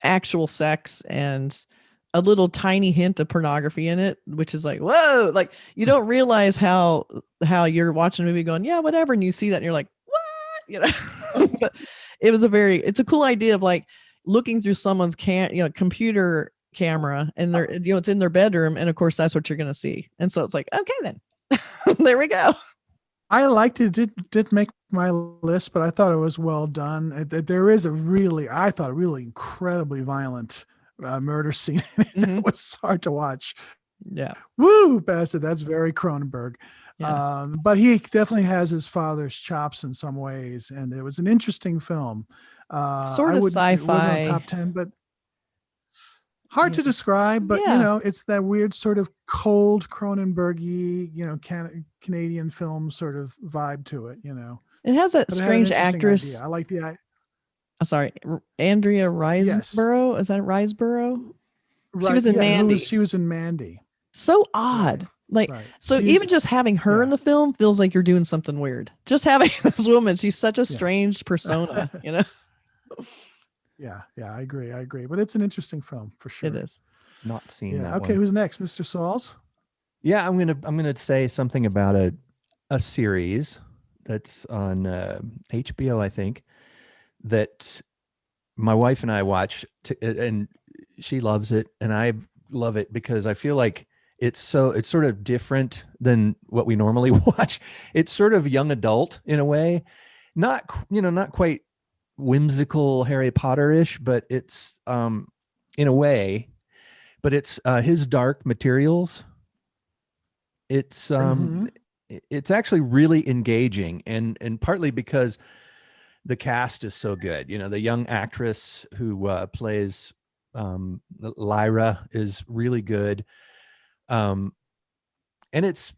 actual sex and a little tiny hint of pornography in it, which is like, whoa, like you don't realize how you're watching a movie going, yeah, whatever. And you see that and you're like, what? But it's a cool idea of like looking through someone's computer camera, and they're, it's in their bedroom. And of course that's what you're going to see. And so it's like, okay, then there we go. I liked it. Did make my list, but I thought it was well done. There is a really incredibly violent murder scene that was hard to watch. Yeah. Woo, bastard. That's very Cronenberg. Yeah. But he definitely has his father's chops in some ways, and it was an interesting film. Sort of sci-fi. It wasn't top 10, but hard to describe. But it's that weird sort of cold Cronenberg-y, Canadian film sort of vibe to it. It has that strange actress. Idea. I like the. Sorry, Andrea Riseborough. Yes. Is that Riseborough? Right. She was in Mandy. She was in Mandy. So odd. Like, so even just having her in the film feels like you're doing something weird. Just having this woman, she's such a strange persona, Yeah, I agree. But it's an interesting film for sure. It is. Not seen that. Okay, one. Who's next, Mr. Sauls? Yeah, I'm gonna say something about a series that's on HBO, I think, that my wife and I watch, and she loves it, and I love it because I feel like it's sort of different than what we normally watch. It's sort of young adult in a way, not quite whimsical Harry Potter-ish, but it's in a way, but it's His Dark Materials. It's it's actually really engaging, and partly because the cast is so good. The young actress who plays Lyra is really good. And it's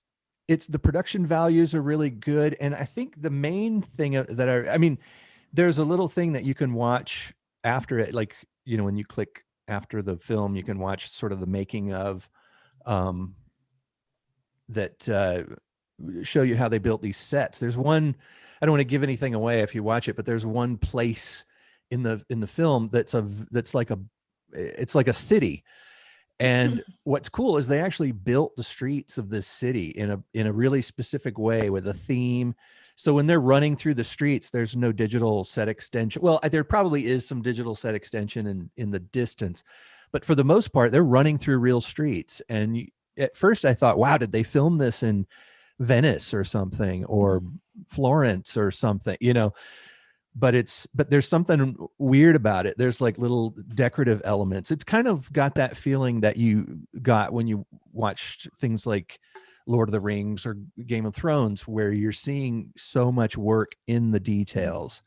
the production values are really good. And I think the main thing that I mean, there's a little thing that you can watch after it, like, when you click after the film, you can watch sort of the making of that show you how they built these sets. There's one, I don't want to give anything away if you watch it, but there's one place in the film that's like a city. And what's cool is they actually built the streets of this city in a really specific way with a theme. So when they're running through the streets, there's no digital set extension. Well, there probably is some digital set extension in the distance, but for the most part, they're running through real streets. And at first I thought, wow, did they film this in Venice or something, or Florence or something, but there's something weird about it. There's like little decorative elements. It's kind of got that feeling that you got when you watched things like Lord of the Rings or Game of Thrones, where you're seeing so much work in the details,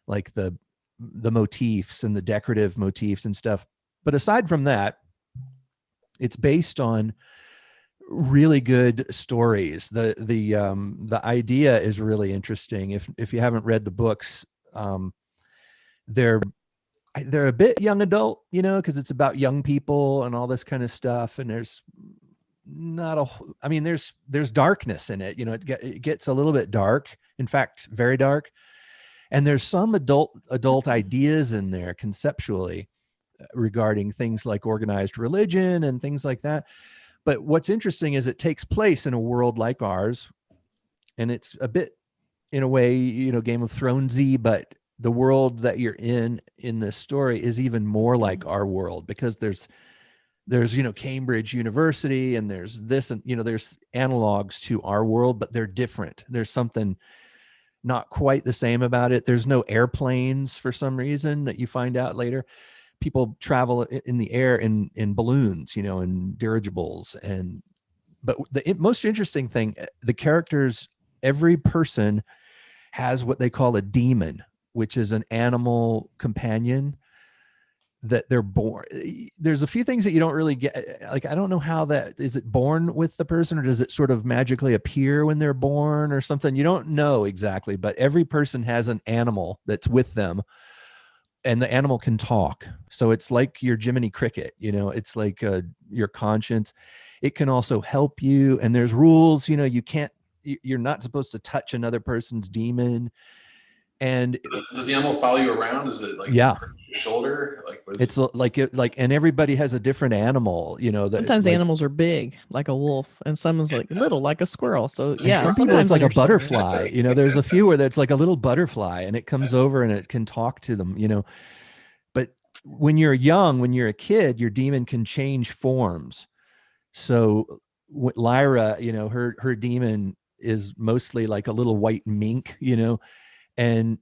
like the motifs and the decorative motifs and stuff. But aside from that, it's based on really good stories. The idea is really interesting. If you haven't read the books, they're a bit young adult, because it's about young people and all this kind of stuff. And there's there's darkness in it. It gets a little bit dark. In fact, very dark. And there's some adult ideas in there conceptually regarding things like organized religion and things like that. But what's interesting is it takes place in a world like ours, and it's a bit, in a way, Game of Thronesy, but the world that you're in this story is even more like our world, because there's Cambridge University, and there's this, and there's analogs to our world, but they're different. There's something not quite the same about it. There's no airplanes for some reason that you find out later. People travel in the air in balloons, and dirigibles. But the most interesting thing, the characters, every person has what they call a demon, which is an animal companion that they're born. There's a few things that you don't really get. Like, I don't know how that, is it born with the person, or does it sort of magically appear when they're born or something? You don't know exactly, but every person has an animal that's with them, and the animal can talk. So it's like your Jiminy Cricket, it's like your conscience. It can also help you. And there's rules, you're not supposed to touch another person's demon. And does the animal follow you around? Is it like your shoulder? Like, and everybody has a different animal, Sometimes the animals are big, like a wolf, and someone's like little, like a squirrel. So yeah, sometimes it's like a butterfly. There's a few where it's like a little butterfly, and it comes over and it can talk to them. But when you're young, when you're a kid, your demon can change forms. So Lyra, her demon is mostly like a little white mink, and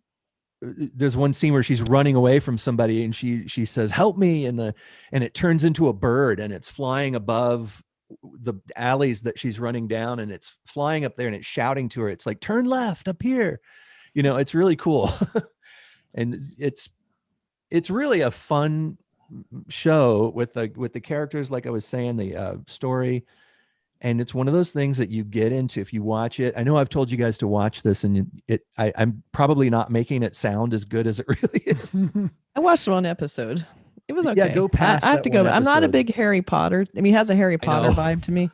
there's one scene where she's running away from somebody, and she says, "Help me," and it turns into a bird, and it's flying above the alleys that she's running down, and it's flying up there, and it's shouting to her. It's like, "Turn left up here." It's really cool. And it's really a fun show with the characters, like I was saying, the story. And it's one of those things that you get into if you watch it. I know I've told you guys to watch this, and I'm probably not making it sound as good as it really is. I watched one episode. It was okay. Yeah, go past. I have to go. I'm not a big Harry Potter. I mean, he has a Harry Potter vibe to me.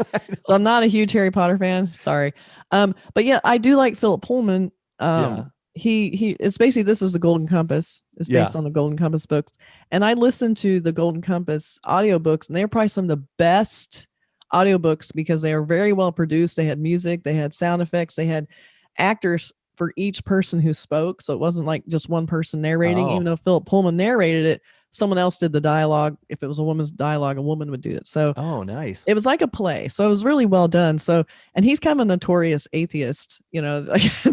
So I'm not a huge Harry Potter fan. Sorry. But yeah, I do like Philip Pullman. He it's basically, this is the Golden Compass. It's based on the Golden Compass books. And I listened to the Golden Compass audiobooks, and they're probably some of the best audiobooks because they are very well produced. They had music, they had sound effects, they had actors for each person who spoke. So it wasn't like just one person narrating, Oh. even though Philip Pullman narrated it, someone else did the dialogue. If it was a woman's dialogue, a woman would do it. So Oh, nice. it was like a play. So it was really well done. So, and he's kind of a notorious atheist,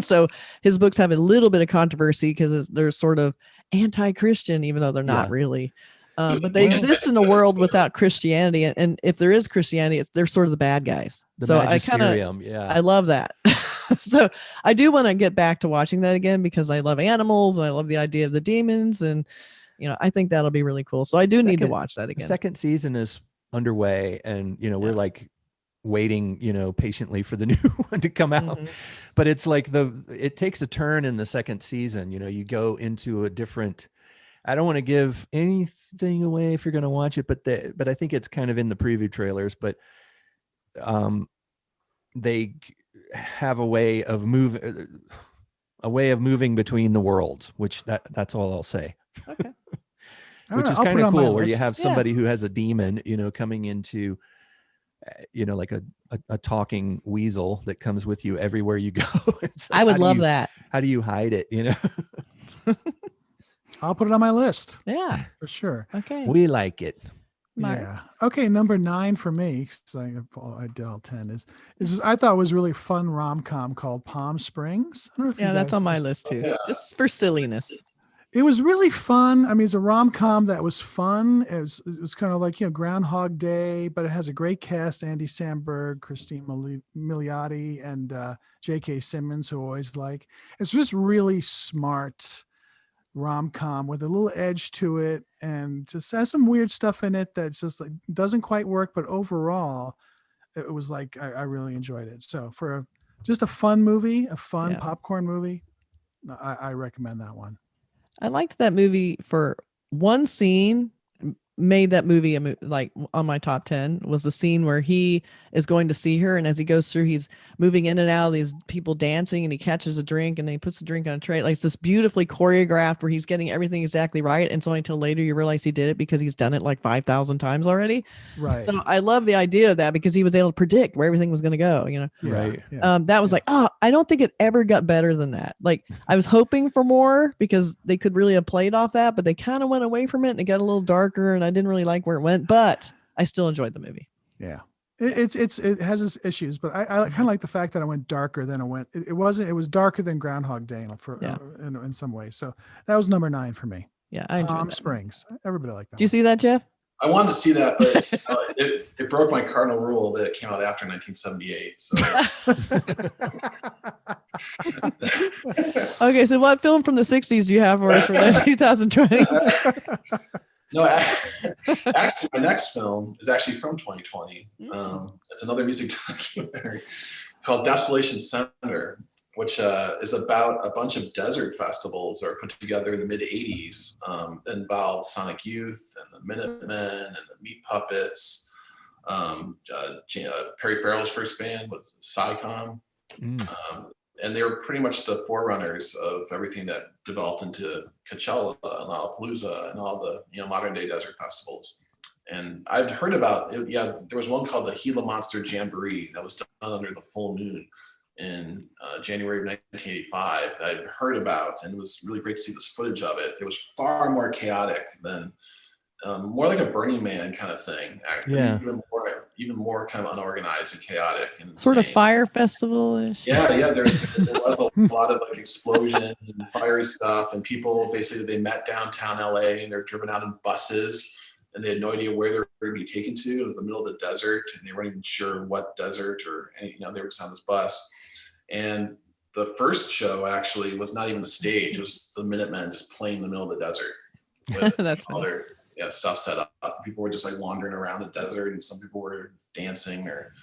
so his books have a little bit of controversy because they're sort of anti-Christian, even though they're not Yeah. really. But they Well- exist in a world without Christianity. And if there is Christianity, they're sort of the bad guys. The so magisterium. Yeah. I love that. So I do want to get back to watching that again because I love animals and I love the idea of the demons. And, I think that'll be really cool. So I do need to Second- watch that The again. second season is underway, and we're Yeah. like waiting, patiently for the new one to come out. Mhm. But it's like it takes a turn in the second season. You go into a different. I don't want to give anything away if you're going to watch it, but I think it's kind of in the preview trailers. But they have a way of moving between the worlds, which that's all I'll say. Okay. All Which right, is I'll put kind it of on my cool, where you list. have Yeah. somebody who has a demon, coming into, like a talking weasel that comes with you everywhere you go. It's like, I would how do love you- that. How do you hide it? I'll put it on my list Yeah. for sure. Okay. We like it. Mark. Yeah. Okay. Number 9 for me, 'cause I did all 10 is I thought was really fun rom-com called Palm Springs. I don't know if you Yeah, that's guys- on my list too. Yeah. Just for silliness. It was really fun. I mean, it's a rom-com that was fun. It was kind of like, Groundhog Day, but it has a great cast: Andy Samberg, Christine Milioti, and J.K. Simmons, who I always like. It's just really smart rom-com with a little edge to it, and just has some weird stuff in it that just like doesn't quite work, but overall it was like I really enjoyed it. So for just a fun movie, a fun Yeah. popcorn movie, I recommend that one. I liked that movie for one scene. Made that movie like on my top 10 was the scene where he is going to see her, and as he goes through, he's moving in and out of these people dancing, and he catches a drink and then he puts the drink on a tray. Like it's this beautifully choreographed where he's getting everything exactly right, and it's only until later you realize he did it because he's done it like 5,000 times already. Right. So I love the idea of that because he was able to predict where everything was going to go. Yeah, Right. yeah. That was like, I don't think it ever got better than that. Like I was hoping for more because they could really have played off that, but they kind of went away from it and it got a little darker, and I didn't really like where it went, but I still enjoyed the movie. Yeah. It has its issues, but I kind of like the fact that it went darker than it was darker than Groundhog Day in some ways. So that was number 9 for me. Yeah, I enjoyed Palm that. Springs. Everybody liked that. Do you see that, Jeff? I wanted to see that, but it broke my cardinal rule that it came out after 1978. So Okay, so what film from the 60s do you have for us for 2020? no, actually, my next film is actually from 2020. It's another music documentary called Desolation Center, which is about a bunch of desert festivals that were put together in the mid 80s. That involved Sonic Youth and the Minutemen and the Meat Puppets. Perry Farrell's first band was Psycom. And they were pretty much the forerunners of everything that developed into Coachella and Lollapalooza and all the modern day desert festivals. And I'd heard about it. Yeah, there was one called the Gila Monster Jamboree that was done under the full moon in January of 1985 that I'd heard about, and it was really great to see this footage of it. It was far more chaotic than, more like a Burning Man kind of thing. Actually. Yeah. Even more kind of unorganized and chaotic and Sort of insane. fire festival-ish. Yeah, there was a lot of like explosions and fiery stuff, and people basically they met downtown LA and they're driven out in buses, and they had no idea where they were going to be taken to. It was the middle of the desert, and they weren't even sure what desert or anything. They were just on this bus. And the first show actually was not even a stage; it was the Minutemen just playing in the middle of the desert with That's all funny. their stuff set up. People were just like wandering around the desert, and some people were dancing or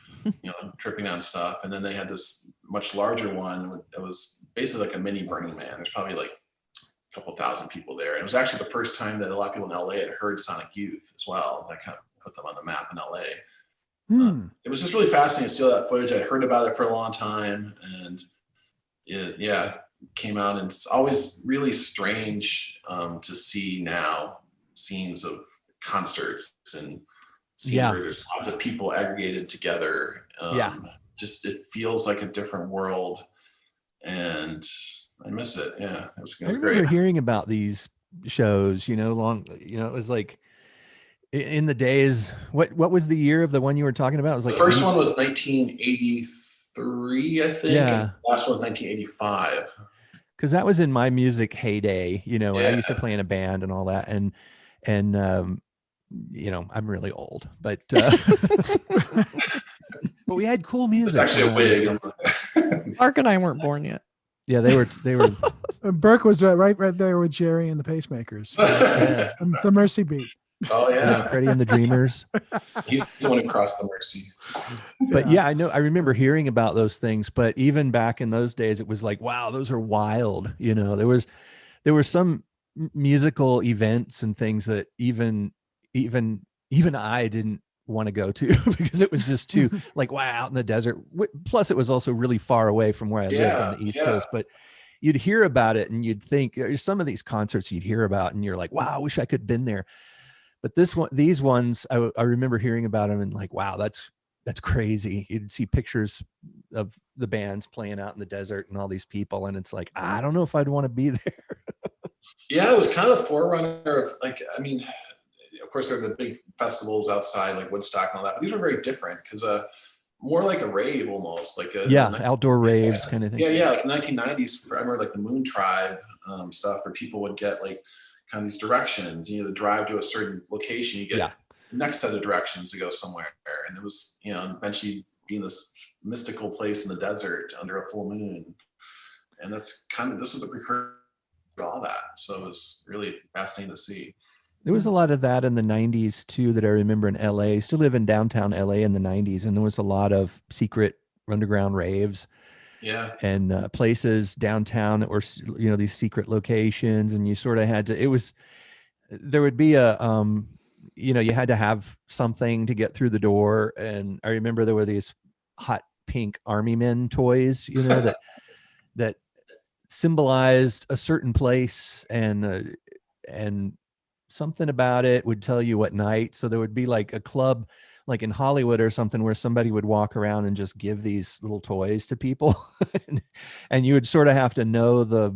tripping on stuff. And then they had this much larger one. It was basically like a mini Burning Man. There's probably like a couple thousand people there. And it was actually the first time that a lot of people in LA had heard Sonic Youth as well. That kind of put them on the map in LA. It was just really fascinating to see all that footage. I'd heard about it for a long time, and it came out, and it's always really strange to see now scenes of concerts and scenes where there's lots of people aggregated together. Just it feels like a different world, and I miss it. Yeah, it was I remember great. hearing about these shows, it was like in the days, what was the year of the one you were talking about? It was The like first one was 1983, I think. Yeah. And the last one was 1985. because that was in my music heyday, when I used to Yeah. play in a band and all that. And I'm really old, but but we had cool It's music. actually a wig. Mark and I weren't born yet. Yeah, they were Burke was right there with Jerry and the Pacemakers. yeah, The Mercy Beat. Oh yeah, yeah, Freddie and the Dreamers. he's the one who crossed the mercy. But yeah, I remember hearing about those things, but even back in those days, it was like, wow, those are wild. There were some musical events and things that even I didn't want to go to because it was just too like, wow, out in the desert. Plus it was also really far away from where I lived on the East Coast, but you'd hear about it and you'd think some of these concerts you'd hear about and you're like, wow, I wish I could have been there. But these ones, I remember hearing about them and like, wow, that's crazy. You'd see pictures of the bands playing out in the desert and all these people. And it's like, I don't know if I'd want to be there. Yeah, it was kind of the forerunner of of course there are the big festivals outside like Woodstock and all that, but these were very different because more like a rave almost, like outdoor raves kind of thing. Yeah, like in the 1990s, I remember like the Moon Tribe stuff where people would get like kind of these directions, to drive to a certain location, you get next set of directions to go somewhere. And it was, eventually being this mystical place in the desert under a full moon. And this was the precursor to all that. So it was really fascinating to see. There was a lot of that in the 90s too that I remember in LA. I used to live in downtown LA in the 90s, and there was a lot of secret underground raves. Yeah. And places downtown that were, these secret locations, and you sort of had to, there would be a, you had to have something to get through the door. And I remember there were these hot pink army men toys, that symbolized a certain place, and something about it would tell you what night. So there would be like a club, like in Hollywood or something, where somebody would walk around and just give these little toys to people. and you would sort of have to know the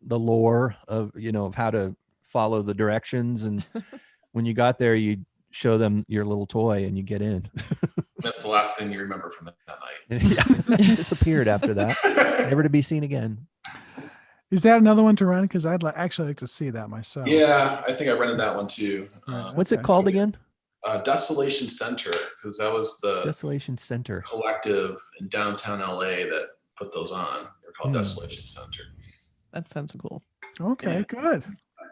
lore of, of how to follow the directions. And when you got there, you'd show them your little toy and you get in. That's the last thing you remember from that night. It disappeared after that, never to be seen again. Is that another one to rent? Because I'd actually like to see that myself. Yeah, I think I rented that one too. What's it called again? Desolation Center, because that was the Desolation Center collective in downtown LA that put those on. They're called Desolation Center. That sounds cool. Okay, good.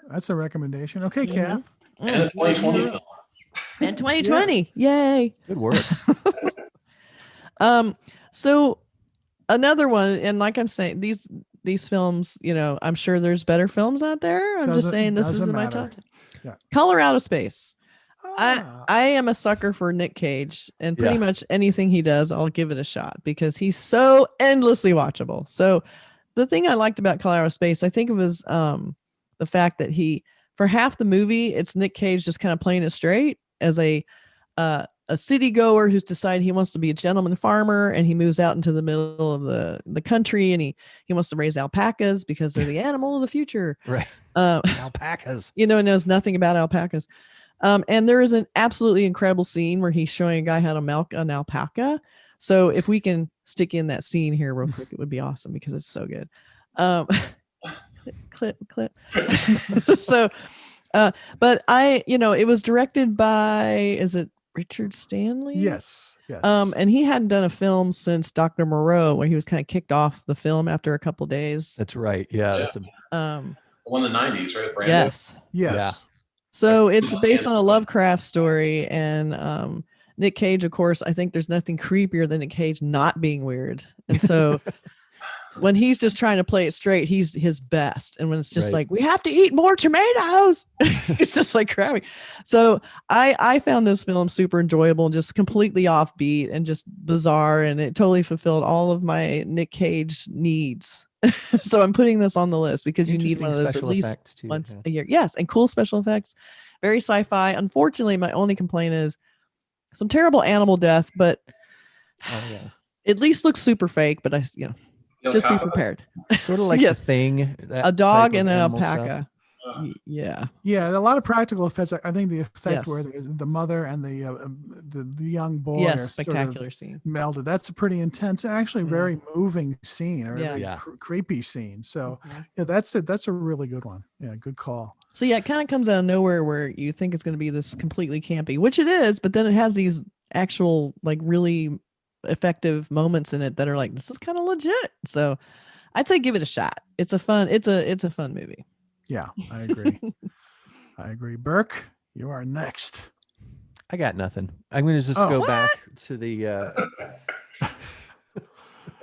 That's a recommendation. Okay, Kath. And a 2020 film. And 2020. Yay. Good work. So another one, and like I'm saying, these films, I'm sure there's better films out there. I'm just saying this isn't my top. Yeah. Color Out of Space. Ah. I am a sucker for Nick Cage, and pretty much anything he does, I'll give it a shot because he's so endlessly watchable. So the thing I liked about Color Out of Space, I think it was the fact that for half the movie, it's Nick Cage just kind of playing it straight as a city goer who's decided he wants to be a gentleman farmer, and he moves out into the middle of the country, and he wants to raise alpacas because they're the animal of the future. Right. Alpacas. Knows nothing about alpacas. And there is an absolutely incredible scene where he's showing a guy how to milk an alpaca. So if we can stick in that scene here real quick, it would be awesome because it's so good. Clip. So, but it was directed by, is it Richard Stanley? Yes. And he hadn't done a film since Dr. Moreau, where he was kind of kicked off the film after a couple days. That's right. Yeah. That's one in the 90s, right? Brando? Yes. Yeah. So it's based on a Lovecraft story, and Nick Cage, of course, I think there's nothing creepier than Nick Cage not being weird. And so when he's just trying to play it straight, he's his best. And when it's just like, we have to eat more tomatoes, it's just like crappy. So I found this film super enjoyable and just completely offbeat and just bizarre. And it totally fulfilled all of my Nick Cage needs. So I'm putting this on the list because you need one of those at least once a year. Yes. And cool special effects, very sci-fi. Unfortunately, my only complaint is some terrible animal death, but at least looks super fake. But You know, Just be Alpaca? prepared. Sort of like Yes. the Thing. That A dog type of and an animal stuff. alpaca. Uh, Yeah. Yeah, a lot of practical effects. I think the effect where Yes. the mother and the young boy Yes. are sort of Spectacular scene. melded. That's a pretty intense, and actually Yeah. very moving scene, a Yeah. really Yeah. creepy scene. So Mhm. yeah, that's a really good one. Yeah, good call. So yeah, it kind of comes out of nowhere where you think it's going to be this completely campy, which it is, but then it has these actual like really effective moments in it that are like, this is kind of legit. So I'd say give it a shot. It's a fun movie. Yeah, I agree. I agree. Burke, you are next. I got nothing. I'm going to just Oh. go What? back to the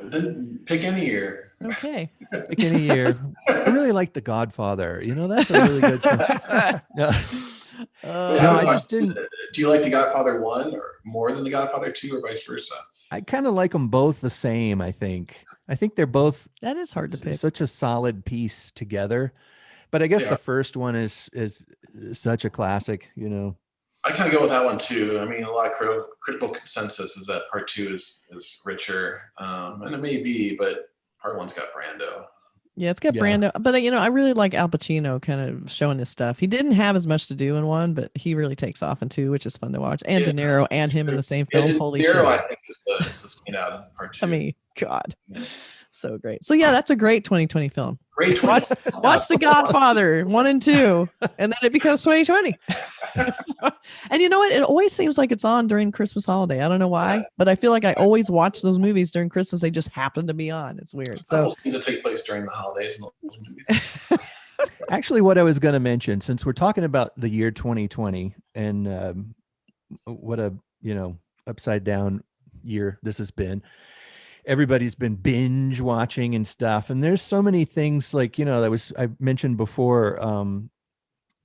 Then pick any year. Okay. beginning year. I really like The Godfather. You know, that's a really good film. No, Wait, No, how I about- just didn't. Do you like The Godfather 1 or more than The Godfather 2 or vice versa? I kind of like them both the same. I think they're both That is hard to pick. such a solid piece together. But I guess Yeah. the first one is such a classic. You know. I kind of go with that one too. I mean, a lot of critical consensus is that part 2 is richer, and it may be, but part 1's got Brando. Yeah, it's got Yeah. Brando, but I really like Al Pacino kind of showing his stuff. He didn't have as much to do in 1, but he really takes off in 2, which is fun to watch. And Yeah. De Niro and him in the same Yeah, film. De Holy Niro, I shit! think is the standout in part 2. I mean, God, Yeah. so great. So yeah, that's a great 2020 film. Great Watch, 20. watch The Godfather 1 and 2, and then it becomes 2020. And you know what? It always seems like it's on during Christmas holiday. I don't know why, but I feel like I always watch those movies during Christmas. They just happen to be on. It's weird. So Almost seems to take place during the holidays. And those movies. Actually, what I was going to mention, since we're talking about the year 2020 and what a upside down year this has been, everybody's been binge watching and stuff, and there's so many things like I mentioned before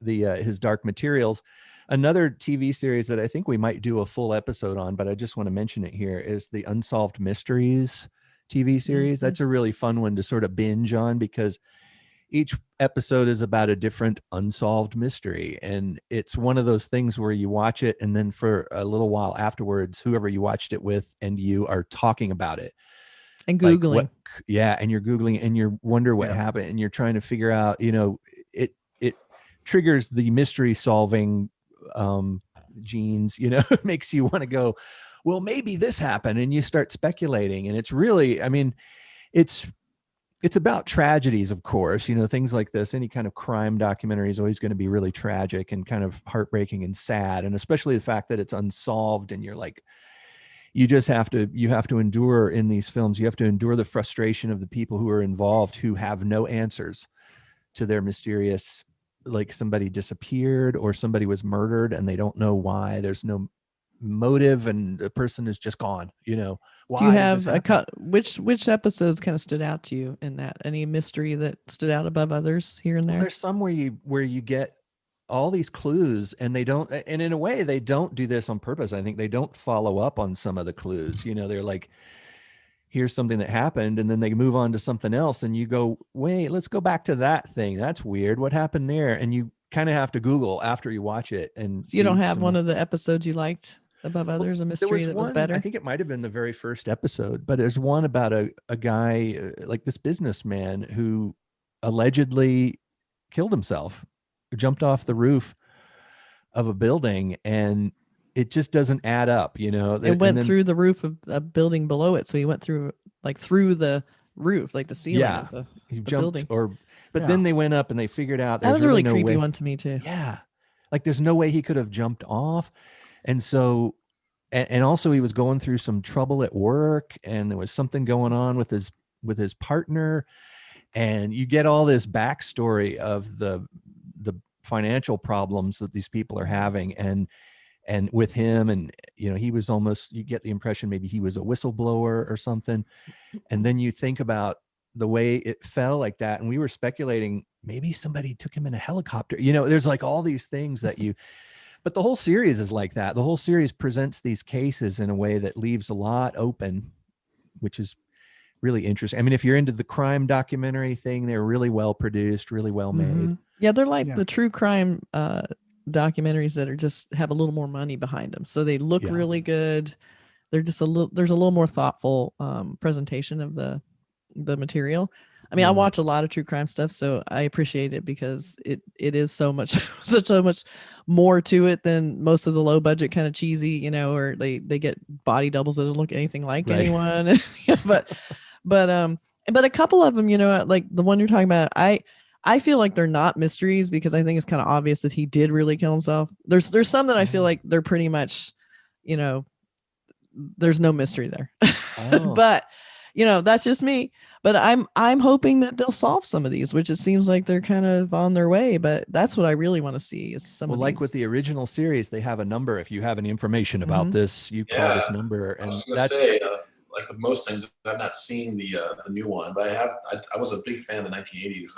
his Dark Materials. Another TV series that I think we might do a full episode on, but I just want to mention it here, is the Unsolved Mysteries TV series. Mhm. That's a really fun one to sort of binge on because each episode is about a different unsolved mystery. And it's one of those things where you watch it and then for a little while afterwards, whoever you watched it with and you are talking about it. and Like, Googling. and you're Googling and you wonder what Yeah. happened and you're trying to figure out, it triggers the mystery solving genes, it makes you want to go, well, maybe this happened, and you start speculating. And it's really, I mean, it's about tragedies, of course, things like this. Any kind of crime documentary is always going to be really tragic and kind of heartbreaking and sad. And especially the fact that it's unsolved and you're like, you have to endure in these films. You have to endure the frustration of the people who are involved, who have no answers to their mysterious, like somebody disappeared or somebody was murdered and they don't know why. There's no motive and the person is just gone. Why Do you did have this a happen? cut? Which episodes kind of stood out to you in that? Any mystery that stood out above others here and Well, there? there's some where you get all these clues and they don't, and in a way they don't do this on purpose. I think they don't follow up on some of the clues. They're like, here's something that happened, and then they move on to something else, and you go, wait, let's go back to that thing. That's weird. What happened there? And you kind of have to Google after you watch it. And So you don't have one of the episodes you liked above others, a there mystery that was one, better? I think it might have been the very first episode, but there's one about a guy, like this businessman who allegedly killed himself, jumped off the roof of a building, and it just doesn't add up, It went through the roof of a building below it, so he went through the roof, like the ceiling Yeah. of the he the jumped building. but Yeah. then they went up and they figured out That was there's a really no creepy way. one to me too. Yeah. Like there's no way he could have jumped off. And so, and also he was going through some trouble at work, and there was something going on with his partner. And you get all this backstory of the financial problems that these people are having. And with him, and, he was almost, you get the impression maybe he was a whistleblower or something. And then you think about the way it fell like that. And we were speculating, maybe somebody took him in a helicopter. There's like all these things that but the whole series is like that. The whole series presents these cases in a way that leaves a lot open, which is really interesting. I mean, if you're into the crime documentary thing, they're really well produced, really well made. Mhm. Yeah, they're like Yeah. the true crime documentaries that are just have a little more money behind them, so they look Yeah. really good. They're just there's a little more thoughtful presentation of the the material. I mean, I Mhm. watch a lot of true crime stuff, so I appreciate it because it is so much so much more to it than most of the low budget kind of cheesy, or they get body doubles that don't look anything like Right. anyone. But a couple of them, like the one you're talking about, I feel like they're not mysteries because I think it's kind of obvious that he did really kill himself. There's some that I feel like they're pretty much, there's no mystery there. Oh. But that's just me. But I'm hoping that they'll solve some of these, which it seems like they're kind of on their way. But that's what I really want to see is some Well, of like these. with the original series, they have a number. If you have any information about Mhm. this, you call this Yeah. number, I and was gonna that's say, like with most things, I've not seen the new one, but I was a big fan of the 1980s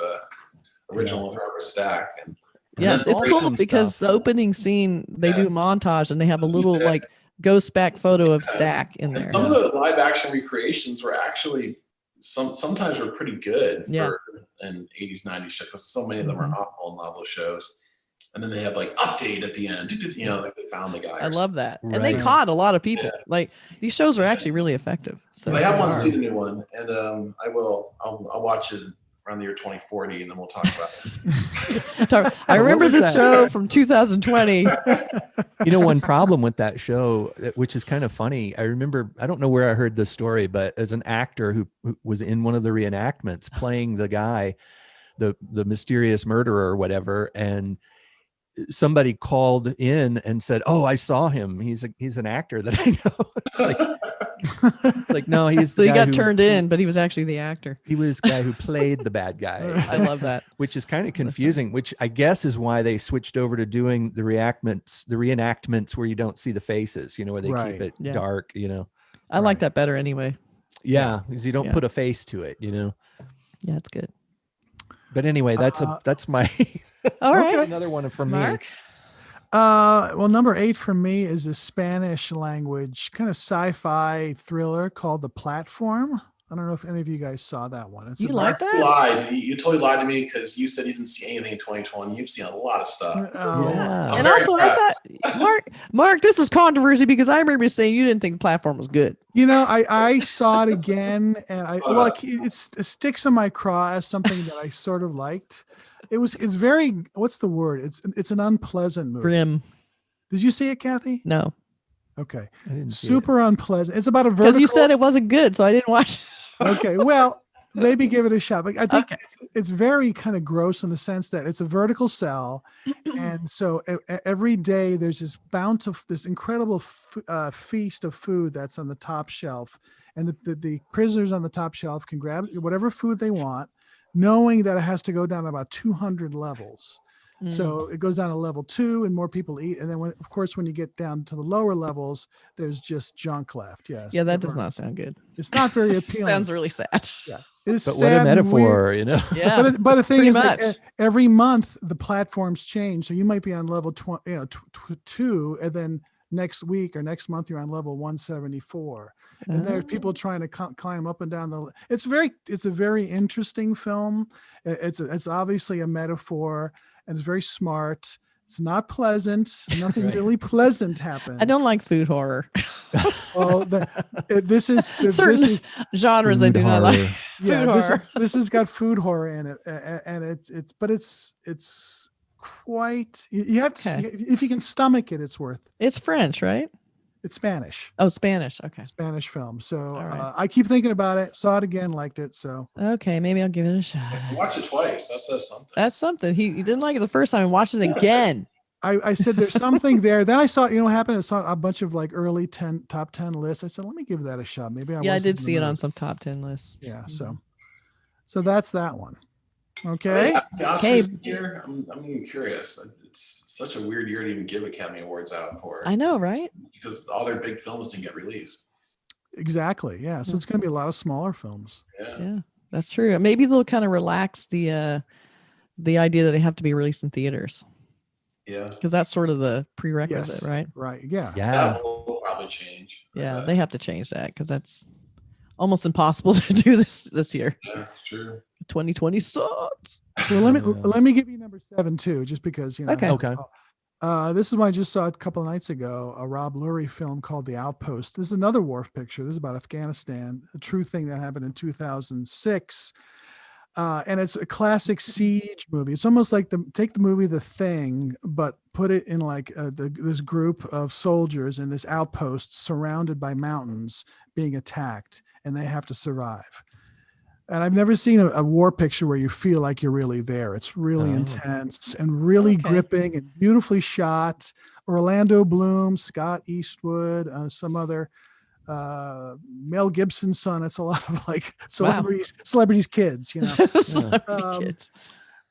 original with Robert Stack. And Yeah, that's it's cool awesome because stuff. the opening scene they Yeah. do a montage and they have a little Yeah. like ghost back photo of Yeah. Stack in And there. some of the live action recreations were actually sometimes were pretty good Yeah. for an 80s 90s show because so many of them are Mhm. awful in a lot of those shows. And then they had like update at the end, like they found the guy. I or love that. And they Right. caught a lot of people. Yeah. Like these shows are actually really effective. So But I have they wanted to are. see the new one, and I'll watch it around the year 2040, and then we'll talk about it. I What remember was this that? show from 2020. One problem with that show, which is kind of funny. I remember, I don't know where I heard this story, but as an actor who was in one of the reenactments playing the guy, the mysterious murderer or whatever, and somebody called in and said, "Oh, I saw him. He's an actor that I know." It's like no, he's So the he guy got who turned in, but he was actually the actor. He was the guy who played the bad guy. I love that. Which is kind of confusing, which I guess is why they switched over to doing the reenactments where you don't see the faces, where they Right. keep it Yeah. dark, I like Right. that better anyway. Yeah, because you don't Yeah. put a face to it, Yeah, it's good. But anyway, that's my All right. another one from Mark? me. Well, number 8 for me is a Spanish language kind of sci-fi thriller called The Platform. I don't know if any of you guys saw that one. It's You about- like You that? lied. You totally lied to me because you said you didn't see anything in 2020. You've seen a lot of stuff. Oh, Yeah. I'm And very also, I impressed. thought, Mark, this is controversy because I remember you saying you didn't think the platform was good. I saw it again, and it sticks in my craw as something that I sort of liked. It's very, what's the word? It's an unpleasant movie. Grim. Did you see it, Kathy? No, Okay. I didn't see Super unpleasant. It's about a because vertical. you said it wasn't good, so I didn't watch. Okay, well, maybe give it a shot. But I think Okay. it's very kind of gross in the sense that it's a vertical cell, and so every day there's this incredible feast of food that's on the top shelf, and the prisoners on the top shelf can grab whatever food they want, knowing that it has to go down about 200 levels. Mm. So it goes down to level 2 and more people eat. And then when you get down to the lower levels, there's just junk left. Yes. Yeah, that does not sound good. It's not very appealing. Sounds really sad. It's But sad what a and metaphor, weird. Yeah. But the thing Pretty is, like, much. every month the platforms change. So you might be on level 2, and then next week or next month you're on level 174. And there are people trying to climb up and down it's a very interesting film. It's obviously a metaphor, and it's very smart. It's not pleasant. Nothing Right. really pleasant happens. I don't like food horror. Well, this is Certain genres I Food do not like. horror. yeah, Food this, horror. this has got food horror in it, and it's quite. You have to Okay. if you can stomach it, it's worth. It's French, right? It's Spanish. Oh, Spanish. Okay. Spanish film. So All right. I keep thinking about it. Saw it again, liked it. So Okay, maybe I'll give it a shot. Watch it twice. That says something. That's something. He didn't like it the first time. Watch it again. I said there's something there. Then I saw, what happened? I saw a bunch of like early top 10 lists. I said, let me give that a shot. Maybe Yeah, I wasn't did in the see it on mood. some top 10 lists. Yeah. So that's that one. Okay. The Oscars Okay. here, I'm even curious. It's such a weird year to even give Academy Awards out for I know, right? because all their big films didn't get released. Exactly. Yeah. So it's going to be a lot of smaller films. Yeah. Yeah, that's true. Maybe they'll kind of relax the idea that they have to be released in theaters Yeah. because that's sort of the prerequisite, Yes. right? Right. Yeah. Yeah. That will probably change. Yeah, they have to change that because that's almost impossible to do this year. Yeah, it's true. 2020 sucks. Well, Yeah. let me give you number 7 too, just because Okay. Okay. This is one I just saw a couple of nights ago, a Rob Lurie film called The Outpost. This is another war picture. This is about Afghanistan, a true thing that happened in 2006. And it's a classic siege movie. It's almost like take the movie The Thing, but put it in like this group of soldiers in this outpost surrounded by mountains being attacked, and they have to survive. And I've never seen a war picture where you feel like you're really there. It's really Oh. intense and really Okay. gripping and beautifully shot. Orlando Bloom, Scott Eastwood, some other Mel Gibson's son. It's a lot of like celebrities kids, you know. Celebrity Um, kids.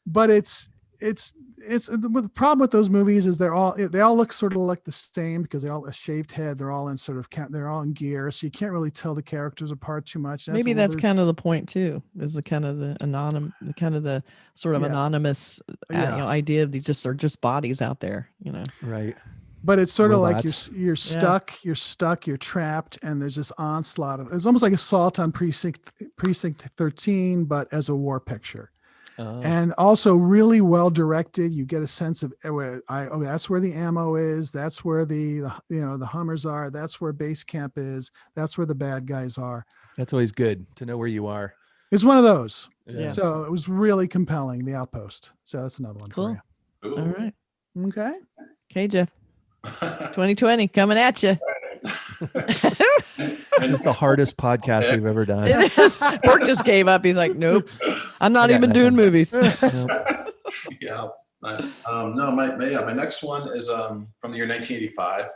But it's the problem with those movies is they all look sort of like the same because they all a shaved head. They're all in they're all in gear, so you can't really tell the characters apart too much. Maybe that's kind of the point too, is the kind of the sort of Yeah. anonymous Yeah. idea of these are just bodies out there, you know. Right. But it's sort of like Robots. you're stuck, you're trapped, and there's this onslaught of. It's almost like Assault on Precinct 13, but as a war picture, and also really well directed. You get a sense of that's where the ammo is, that's where the Hummers are, that's where base camp is, that's where the bad guys are. That's always good to know where you are. It's one of those. Yeah. So it was really compelling. The Outpost. So that's another one Cool. for Ooh. All right. you. Okay. Okay, Jeff. 2020 coming at you. It's the hardest podcast we've ever done. It is. Burke just gave up. He's like, nope, I'm not I got even doing nothing. movies. Nope. Yeah. No, my next one is from the year 1985.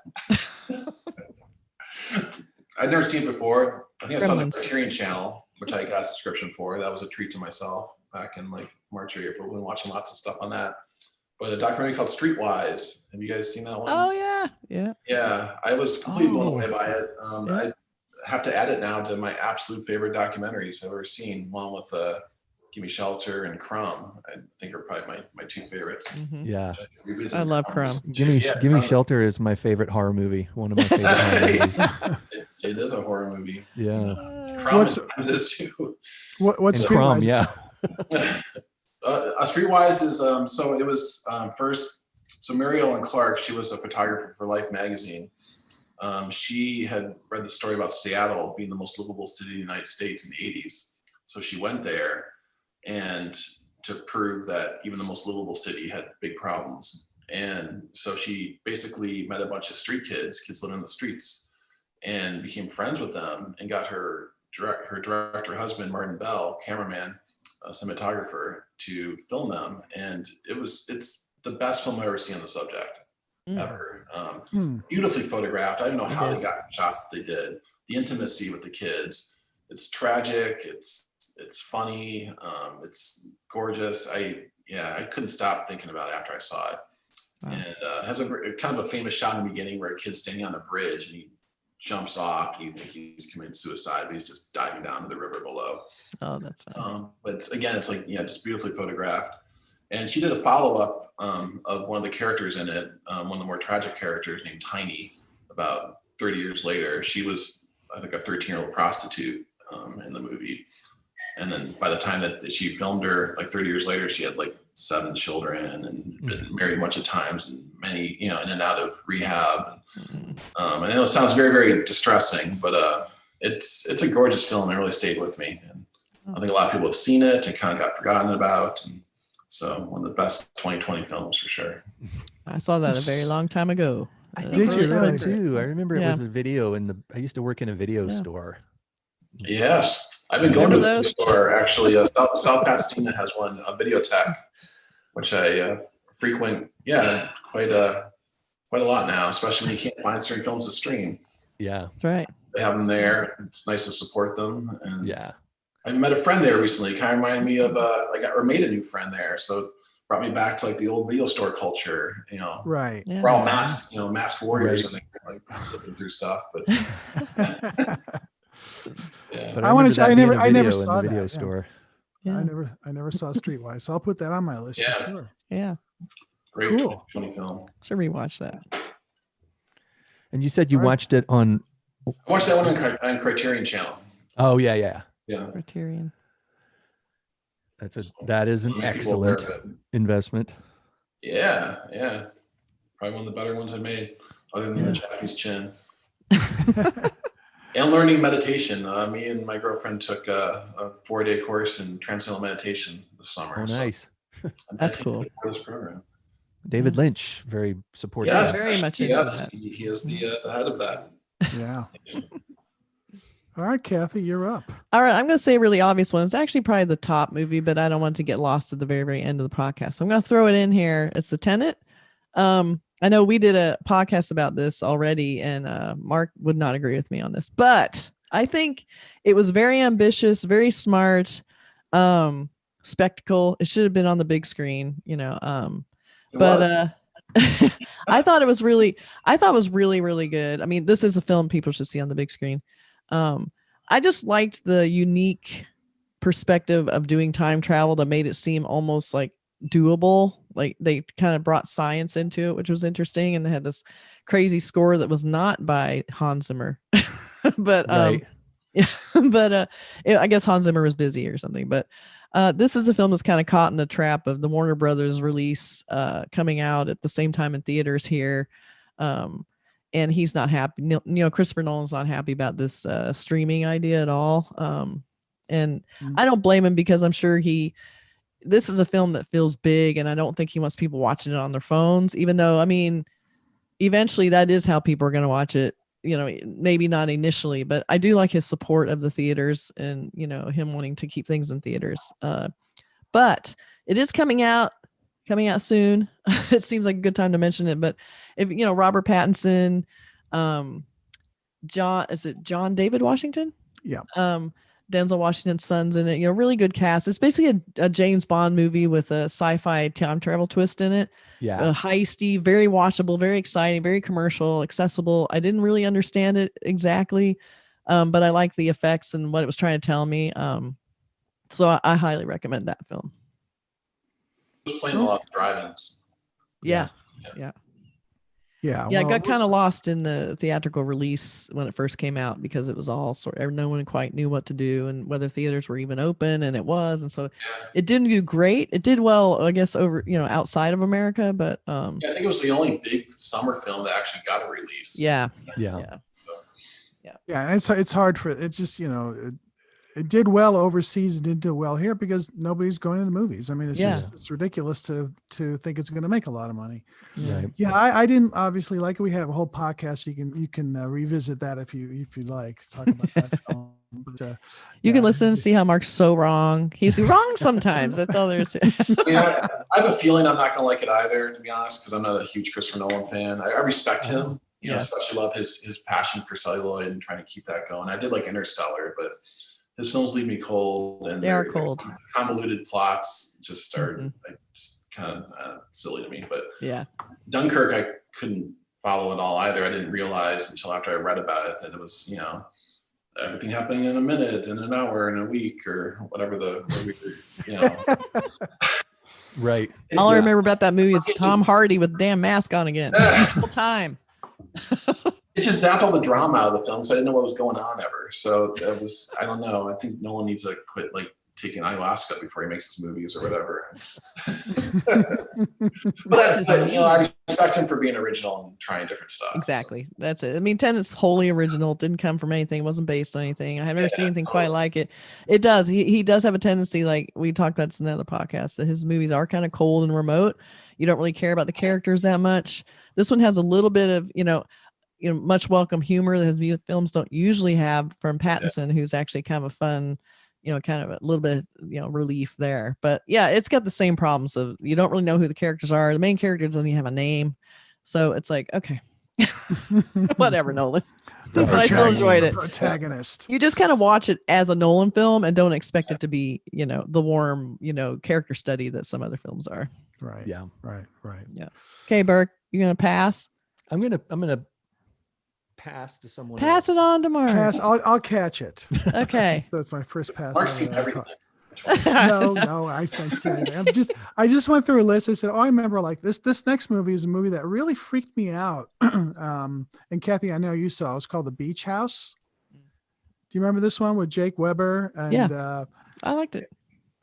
I'd never seen it before. I think I saw it on the Gremlins. Criterion Channel, which I got a subscription for. That was a treat to myself back in like March or April. We've been watching lots of stuff on that. But a documentary called Streetwise. Have you guys seen that one? Oh yeah, yeah. Yeah, I was completely blown Oh. away by it. Yeah. I have to add it now to my absolute favorite documentaries I've ever seen. One with Give Me Shelter and Crumb. I think are probably my two favorites. Mhm. Yeah. I love Crumb. Give me Crumb. Shelter is my favorite horror movie. One of my favorite horror movies. It is a horror movie. Yeah. Crumb What's- is too. What's And Crumb, Streetwise? yeah. Streetwise is so it was first. So Muriel and Clark, she was a photographer for Life magazine. She had read the story about Seattle being the most livable city in the United States in the 80s. So she went there and to prove that even the most livable city had big problems. And so she basically met a bunch of street kids living in the streets, and became friends with them, and got her director husband, Martin Bell, cameraman, cinematographer, to film them. And it's the best film I've ever seen on the subject. Mm. Ever. Hmm. Beautifully photographed. I don't know It how is. they got shots that they did. The intimacy with the kids. It's tragic. It's funny. It's gorgeous. I couldn't stop thinking about it after I saw it. Wow. And it has a kind of a famous shot in the beginning where a kid's standing on a bridge and he jumps off, and you think he's committing suicide, but he's just diving down to the river below. Oh, that's fun. But again, it's like, just beautifully photographed. And she did a follow-up of one of the characters in it, one of the more tragic characters named Tiny. About 30 years later, she was, I think, a 13-year-old prostitute in the movie. And then by the time that she filmed her, like 30 years later, she had like 7 children and been married a bunch of times, and many, in and out of rehab. Mm. I know it sounds very, very distressing, but it's a gorgeous film. It really stayed with me. And I think a lot of people have seen it and kind of got forgotten about. And so one of the best 2020 films for sure. I saw that a very long time ago. I Uh, think Did you so really? too. I remember it Yeah. was a video I used to work in a video Yeah. store. Yes. I've been going to Remember the those? store actually. South Pasadena has one, a Videotech, which I frequent. Yeah, quite a lot now, especially when you can't find certain films to stream. Yeah. That's right. They have them there. It's nice to support them. And Yeah. I met a friend there recently. It kind of reminded me of or made a new friend there. So it brought me back to like the old video store culture. Right. Yeah. We're all masked warriors, Right. and like slipping through stuff. But yeah, But I I, wanna remember try- that I being never- a I never video in saw the video that, yeah. store. Yeah. I never saw Streetwise, so I'll put that on my list Yeah. for sure. Yeah. great Cool. 2020 film. Should rewatch that. And you said you All right. watched it on. I watched that one on Criterion Channel. Oh yeah, yeah. Yeah, Criterion. That is an Many people aware excellent of it. investment. Yeah, yeah. Probably one of the better ones I made, other than Yeah. the Japanese chin. And learning meditation. Me and my girlfriend took a 4-day course in transcendental meditation this summer. Oh, nice. So That's cool. This program. David Lynch, very supportive. Yes, of that. Very much into yes, that. he is the head of that. Yeah. All right, Kathy, you're up. All right, I'm going to say a really obvious one. It's actually probably the top movie, but I don't want to get lost at the very, very end of the podcast. So I'm going to throw it in here. It's The Tenet. I know we did a podcast about this already, and Mark would not agree with me on this, but I think it was very ambitious, very smart, spectacle. It should have been on the big screen, you know. But I thought it was really really good. I mean, this is a film people should see on the big screen. I just liked the unique perspective of doing time travel that made it seem almost like doable. Like they kind of brought science into it, which was interesting, and they had this crazy score that was not by Hans Zimmer. But Right. yeah, but I guess Hans Zimmer was busy or something. But this is a film that's kind of caught in the trap of the Warner Brothers release coming out at the same time in theaters here. And he's not happy. You know, Christopher Nolan's not happy about this streaming idea at all. And I don't blame him, because I'm sure this is a film that feels big, and I don't think he wants people watching it on their phones, even though, I mean, eventually that is how people are going to watch it. You know, maybe not initially, but I do like his support of the theaters and, you know, him wanting to keep things in theaters. But it is coming out soon. It seems like a good time to mention it. But if, you know, Robert Pattinson, John David Washington? Yeah. Denzel Washington's son's in it. You know, really good cast. It's basically a James Bond movie with a sci-fi time travel twist in it. Yeah. Heisty, very watchable, very exciting, very commercial, accessible. I didn't really understand it exactly, but I like the effects and what it was trying to tell me. So I highly recommend that film. Just playing a lot of drive-ins. Yeah. Yeah. Yeah, I well, got kind of lost in the theatrical release when it first came out, because it was all no one quite knew what to do and whether theaters were even open, and it was, and so it didn't do great. It did well, I guess, over, you know, outside of America, but Yeah, I think it was the only big summer film that actually got a release. yeah. Yeah. Yeah, and it's hard for it's just, you know, it did well overseas and didn't do well here because nobody's going to the movies. I mean, it's Yeah. just it's ridiculous to think it's going to make a lot of money. Right. Yeah, I didn't obviously like it. We have a whole podcast. You can revisit that if you like, talk about that film. But, You yeah, can listen and see how Mark's so wrong. He's wrong sometimes. That's all there is. You know, I have a feeling I'm not going to like it either, to be honest, because I'm not a huge Christopher Nolan fan. I respect him, you know, Yes. especially love his passion for celluloid and trying to keep that going. I did like Interstellar, but his films leave me cold, and They are their cold. convoluted plots just start Mhm. like just kind of silly to me. But Yeah. Dunkirk, I couldn't follow at all either. I didn't realize until after I read about it that it was, you know, everything happening in a minute, in an hour, in a week, or whatever you know. Right. All I Yeah. remember about that movie is Tom Hardy with the damn mask on again. The whole time. It just zapped all the drama out of the film, so I didn't know what was going on ever. So it was, I don't know. I think Nolan needs to quit like taking ayahuasca before he makes his movies or whatever. but you know, I respect him for being original and trying different stuff. so. Exactly. That's it. I mean, Tenet's wholly original. It didn't come from anything. It wasn't based on anything. I've never seen anything quite like it. It does. He does have a tendency, like we talked about this in another podcast, that his movies are kind of cold and remote. You don't really care about the characters that much. This one has a little bit of, you know, much welcome humor that his films don't usually have from Pattinson, who's actually kind of a fun, you know, kind of a little bit, you know, relief there. But yeah, it's got the same problems of you don't really know who the characters are. The main character doesn't even have a name. So it's like, okay, whatever, Nolan. But I still enjoyed it. Protagonist. You just kind of watch it as a Nolan film and don't expect it to be, you know, the warm, you know, character study that some other films are. Right. Yeah. Right. Okay, Burke, you gonna pass? I'm gonna pass to someone Pass else. it on to Mark. Pass. I'll catch it. Okay. That's my first pass. Mark's on seen that. everything. No, I haven't seen it. I just went through a list. I said, oh, I remember like this next movie is a movie that really freaked me out. And Kathy, I know you saw it. It's called The Beach House. Do you remember this one with Jake Weber? And I liked it.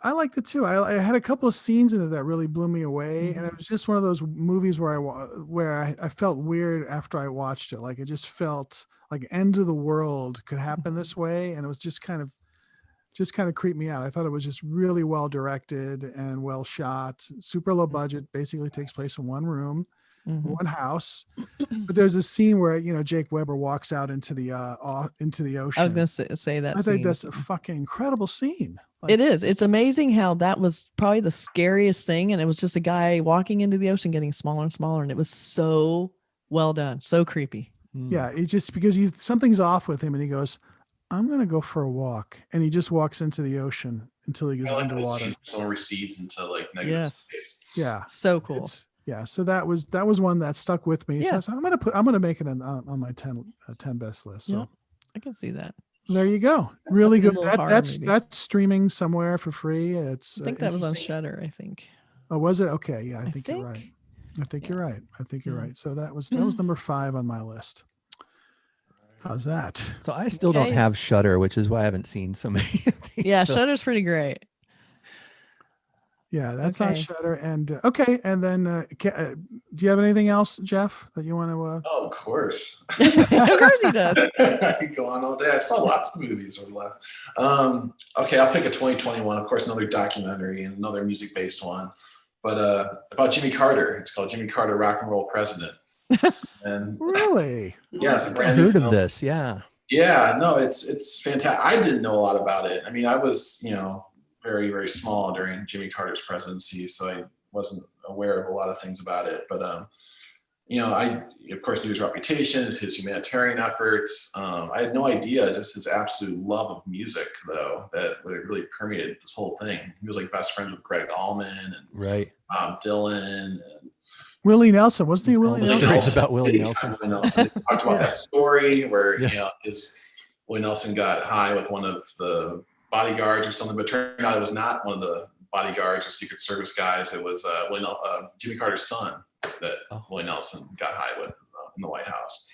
I liked it too. I had a couple of scenes in it that really blew me away, and it was just one of those movies where I felt weird after I watched it. Like it just felt like end of the world could happen this way, and it was just kind of creeped me out. I thought it was just really well directed and well shot. Super low budget. Basically takes place in one room, Mhm. one house. But there's a scene where Jake Weber walks out into the ocean. I was going to say that I think scene. that's a fucking incredible scene. It is. It's amazing how that was probably the scariest thing. And it was just a guy walking into the ocean getting smaller and smaller. And it was so well done. So creepy. Yeah, it just because something's off with him, and he goes, "I'm gonna go for a walk," and he just walks into the ocean until he goes I like when underwater. someone recedes into like negative Yes. space. Yeah, So cool. yeah. So that was one that stuck with me. Yeah. So I'm gonna make it on my 10 best list. So Yeah. I can see that. there you go. Really That's a good. little horror movie. That's streaming somewhere for free. It's I think that was on interesting. Shutter, I think. Oh, was it? Okay, yeah. I I think you're right. I think Yeah. you're right. I think you're Yeah. right. So that was number 5 on my list. How's that? So I still don't Okay. have Shutter, which is why I haven't seen so many of these. Yeah, films. Shutter's pretty great. Yeah, that's on Okay. Shutter. And okay, and then do you have anything else, Jeff, that you want to? Oh, of course. Of course he does. I could go on all day. I saw lots of movies over the last. Okay, I'll pick a 2021. Of course, another documentary and another music-based one, but about Jimmy Carter. It's called Jimmy Carter, Rock and Roll President. And Really? yeah, it's a I brand new heard of film. this. Yeah. Yeah, no, it's fantastic. I didn't know a lot about it. I mean, I was, very, very small during Jimmy Carter's presidency, so I wasn't aware of a lot of things about it. But, I, of course, knew his reputation, his humanitarian efforts. I had no idea just his absolute love of music, though, that really permeated this whole thing. He was like best friends with Greg Allman and Right. Bob Dylan and Willie Nelson, wasn't he? All Willie the Nelson. stories about Willie Big Nelson. time Willie Nelson. They talked about that story where Yeah. Willie Nelson got high with one of the bodyguards or something, but it turned out it was not one of the bodyguards or Secret Service guys. It was Jimmy Carter's son that Oh. Willie Nelson got high with in the White House.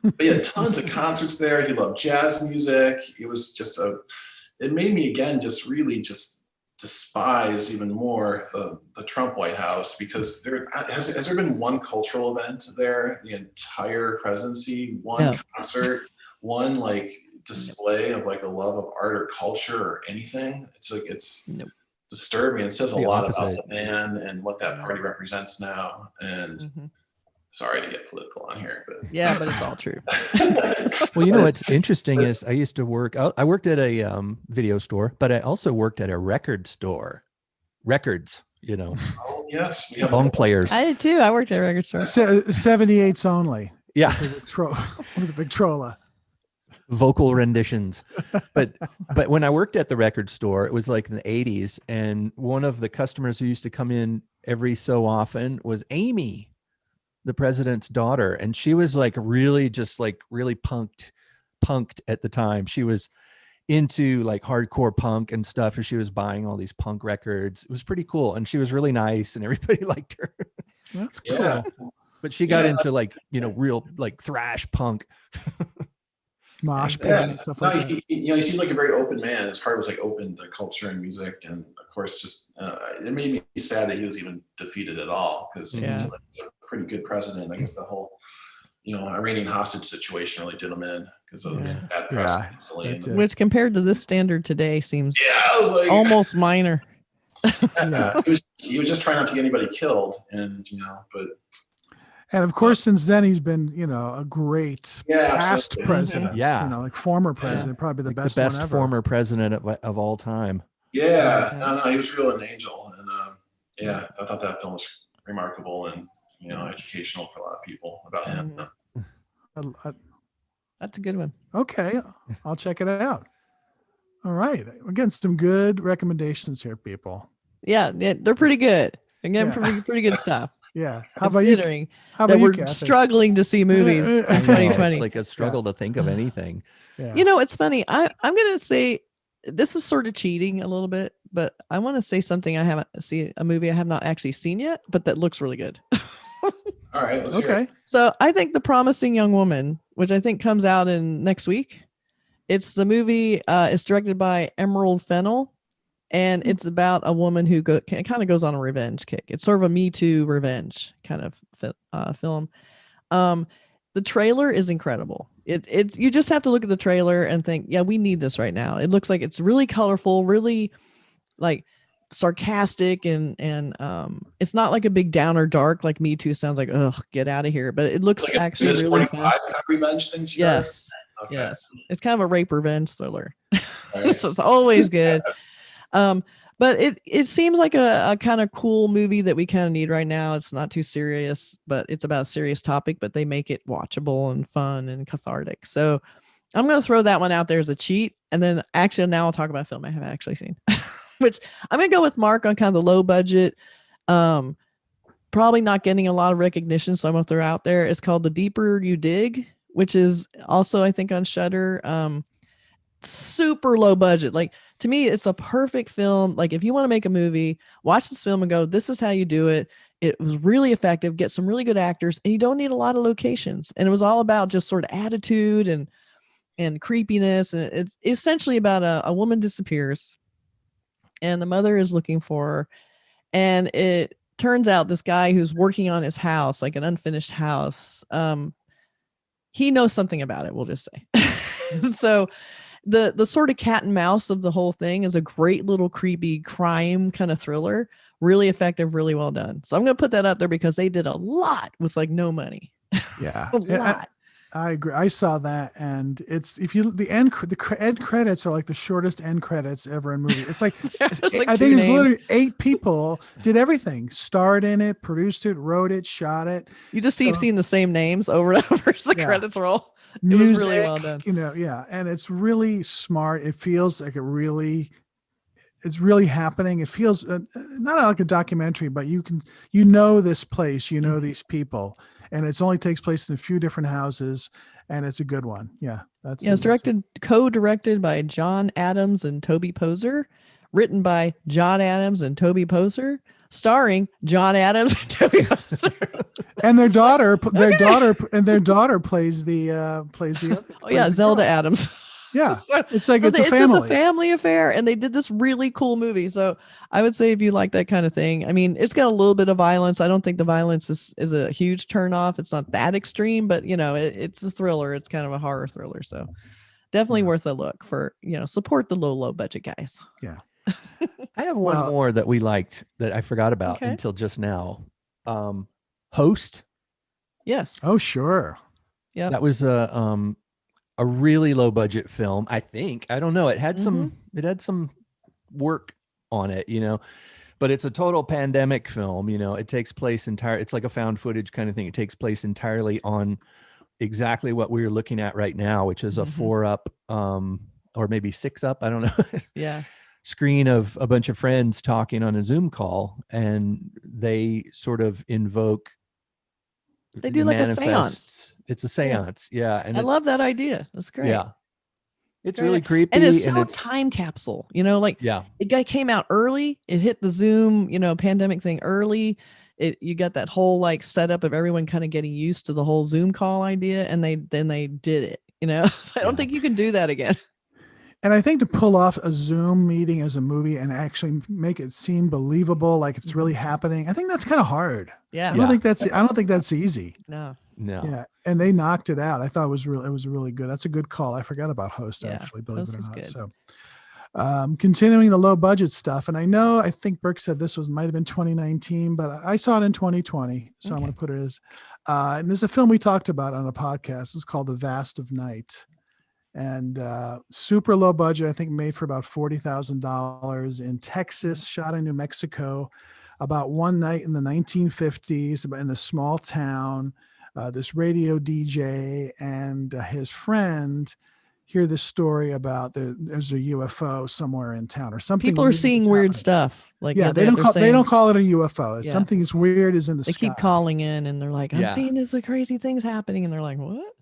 But he had tons of concerts there. He loved jazz music. It was just it made me again just really just despise even more the Trump White House, because has there been one cultural event there the entire presidency, one No. concert, one like display of like a love of art or culture or anything? It's like it's Nope. disturbing. It says a The lot opposite. about the man and what that party represents now. And Mhm. sorry to get political on here, but Yeah, but it's all true. Well, what's interesting is I used to work. I worked at a video store, but I also worked at a record store. Records, Oh, yes, we have long players. I did too. I worked at a record store. 78s only. Yeah, With the Victrola. vocal renditions. But when I worked at the record store, it was like in the 80s, and one of the customers who used to come in every so often was Amy, the president's daughter, and she was like really punked at the time. She was into like hardcore punk and stuff, and she was buying all these punk records. It was pretty cool, and she was really nice, and everybody liked her. That's cool. Yeah. But she got Yeah. into like real like thrash punk. Mosh pit Yeah. and stuff No, like that. he seemed like a very open man. His heart was like open to culture and music, and of course, just it made me sad that he was even defeated at all, because Yeah. he's like a pretty good president. I guess the whole Iranian hostage situation really did him in, because of Yeah. bad press. Yeah, recently. that did. Which compared to this standard today seems Yeah, I was like, almost minor. yeah, he was just trying not to get anybody killed, and but And of course, since then he's been, a great Yeah, past absolutely. president. Yeah. Like former president, probably the Like best, the best one ever. former president of all time. yeah, Yeah. no, he was really an angel, and yeah, I thought that film was remarkable and educational for a lot of people about him. Mhm. That's a good one. Okay, I'll check it out. All right, we're getting some good recommendations here, people. Yeah, they're pretty good. Again, Yeah. pretty good stuff. Yeah. How about you? Considering How that about you, we're Kathy? struggling to see movies I in know, I know, 2020. it's like a struggle to think of anything. Yeah. It's funny. I'm gonna say this is sort of cheating a little bit, but I want to say something a movie I have not actually seen yet, but that looks really good. All right, let's hear it. Okay. So I think The Promising Young Woman, which I think comes out in next week. It's the movie. It's directed by Emerald Fennell, and it's about a woman who kind of goes on a revenge kick. It's sort of a Me Too revenge kind of film. The trailer is incredible. It's you just have to look at the trailer and think, yeah, we need this right now. It looks like it's really colorful, really like sarcastic, and it's not like a big downer dark like Me Too sounds like, ugh, get out of here. But it looks Like actually it's really 45 fun. kind of revenge thing. She does? Yes. Okay. Yes. It's kind of a rape revenge thriller. All right. So it's always good. But it seems like a kind of cool movie that we kind of need right now. It's not too serious, but it's about a serious topic, but they make it watchable and fun and cathartic. So I'm going to throw that one out there as a cheat. And then actually now I'll talk about a film I haven't actually seen, which I'm going to go with Mark on kind of the low budget, probably not getting a lot of recognition. So I'm going to throw out there. It's called The Deeper You Dig, which is also, I think, on Shudder. Super low budget. Like, to me, it's a perfect film. Like, if you want to make a movie, watch this film and go, this is how you do it. It was really effective. Get some really good actors, and you don't need a lot of locations. And it was all about just sort of attitude and creepiness. And it's essentially about a woman disappears, and the mother is looking for her. And it turns out this guy who's working on his house, like an unfinished house, he knows something about it, we'll just say. So the sort of cat and mouse of the whole thing is a great little creepy crime kind of thriller, really effective, really well done. So I'm going to put that up there because they did a lot with like no money. Yeah. A lot. I agree. I saw that, and it's the end credits are like the shortest end credits ever in movie. It's like, There's like I two think it's names. literally 8 people did everything, starred in it, produced it, wrote it, shot it, You just keep so- seeing the same names over and over as the Yeah. credits roll. music, was really well done. you know, yeah. And it's really smart. It feels like it's really happening. It feels not like a documentary, but you know this place, you know these people, and it's only takes place in a few different houses, and it's a good one. Yeah, It's co-directed by John Adams and Toby Poser, written by John Adams and Toby Poser, starring John Adams and Toby Poser. and their daughter plays the other. Oh yeah, plays the Zelda girl. Adams. Yeah, So- it's like so it's a just family. a family affair, and they did this really cool movie. So I would say if you like that kind of thing, I mean, it's got a little bit of violence. I don't think the violence is a huge turnoff. It's not that extreme, but it's a thriller. It's kind of a horror thriller. So definitely Yeah. worth a look for, support the low budget guys. I have one Well- more that we liked that I forgot about Okay. until just now. Host. Yes. Oh sure. Yep. That was a really low budget film. I think. I don't know. It had Mm-hmm. some work on it, but it's a total pandemic film. It takes place it's like a found footage kind of thing. It takes place entirely on exactly what we're looking at right now, which is a Mhm. 4-up, or maybe 6-up. I don't know. Yeah. Screen of a bunch of friends talking on a Zoom call, and they sort of invoke. They do like a seance. manifests- It's a seance, yeah. And I it's, love that idea. That's great. yeah. It's Great. really creepy, And it's so it's time capsule, like yeah, it came out early. It hit the Zoom, pandemic thing early. You got that whole like setup of everyone kind of getting used to the whole Zoom call idea, and they did it. So I don't Yeah. think you can do that again. And I think to pull off a Zoom meeting as a movie and actually make it seem believable, like it's really happening, I think that's kind of hard. Yeah. I don't think that's easy. No. no. Yeah, and they knocked it out. I thought it was really good. That's a good call. I forgot about Host Yeah, actually, believe Host it or is not. good. So, continuing the low budget stuff, and I think Burke said this might have been 2019, but I saw it in 2020, so I'm Okay. going to put it as. And there's a film we talked about on a podcast. It's called The Vast of Night, and super low budget. I think made for about $40,000 in Texas, shot in New Mexico, about one night in the 1950s, in the small town. This radio DJ and his friend hear this story about there's a UFO somewhere in town or something. People are weird is seeing weird happening. stuff. Like Yeah, they they're don't call it a UFO. Yeah. Something is weird is in the They sky. keep calling in, and they're like, "I'm Yeah. seeing this crazy things happening," and they're like, "What?"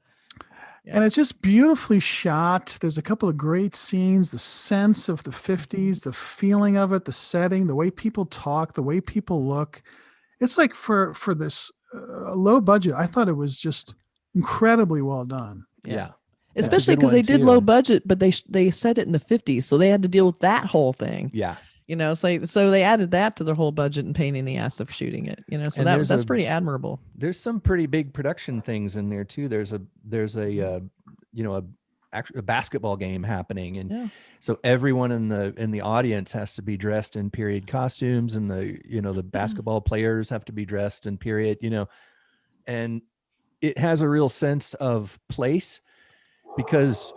And it's just beautifully shot. There's a couple of great scenes, the sense of the 50s, the feeling of it, the setting, the way people talk, the way people look. It's like for this low budget, I thought it was just incredibly well done. Yeah. Especially good because they one, did too. low budget, but they set it in the 50s, so they had to deal with that whole thing. Yeah. So they added that to their whole budget and pain in the ass of shooting it. So And that's pretty admirable. There's some pretty big production things in there too. There's a basketball game happening, and Yeah. so everyone in the audience has to be dressed in period costumes, and the basketball players have to be dressed in period, and it has a real sense of place because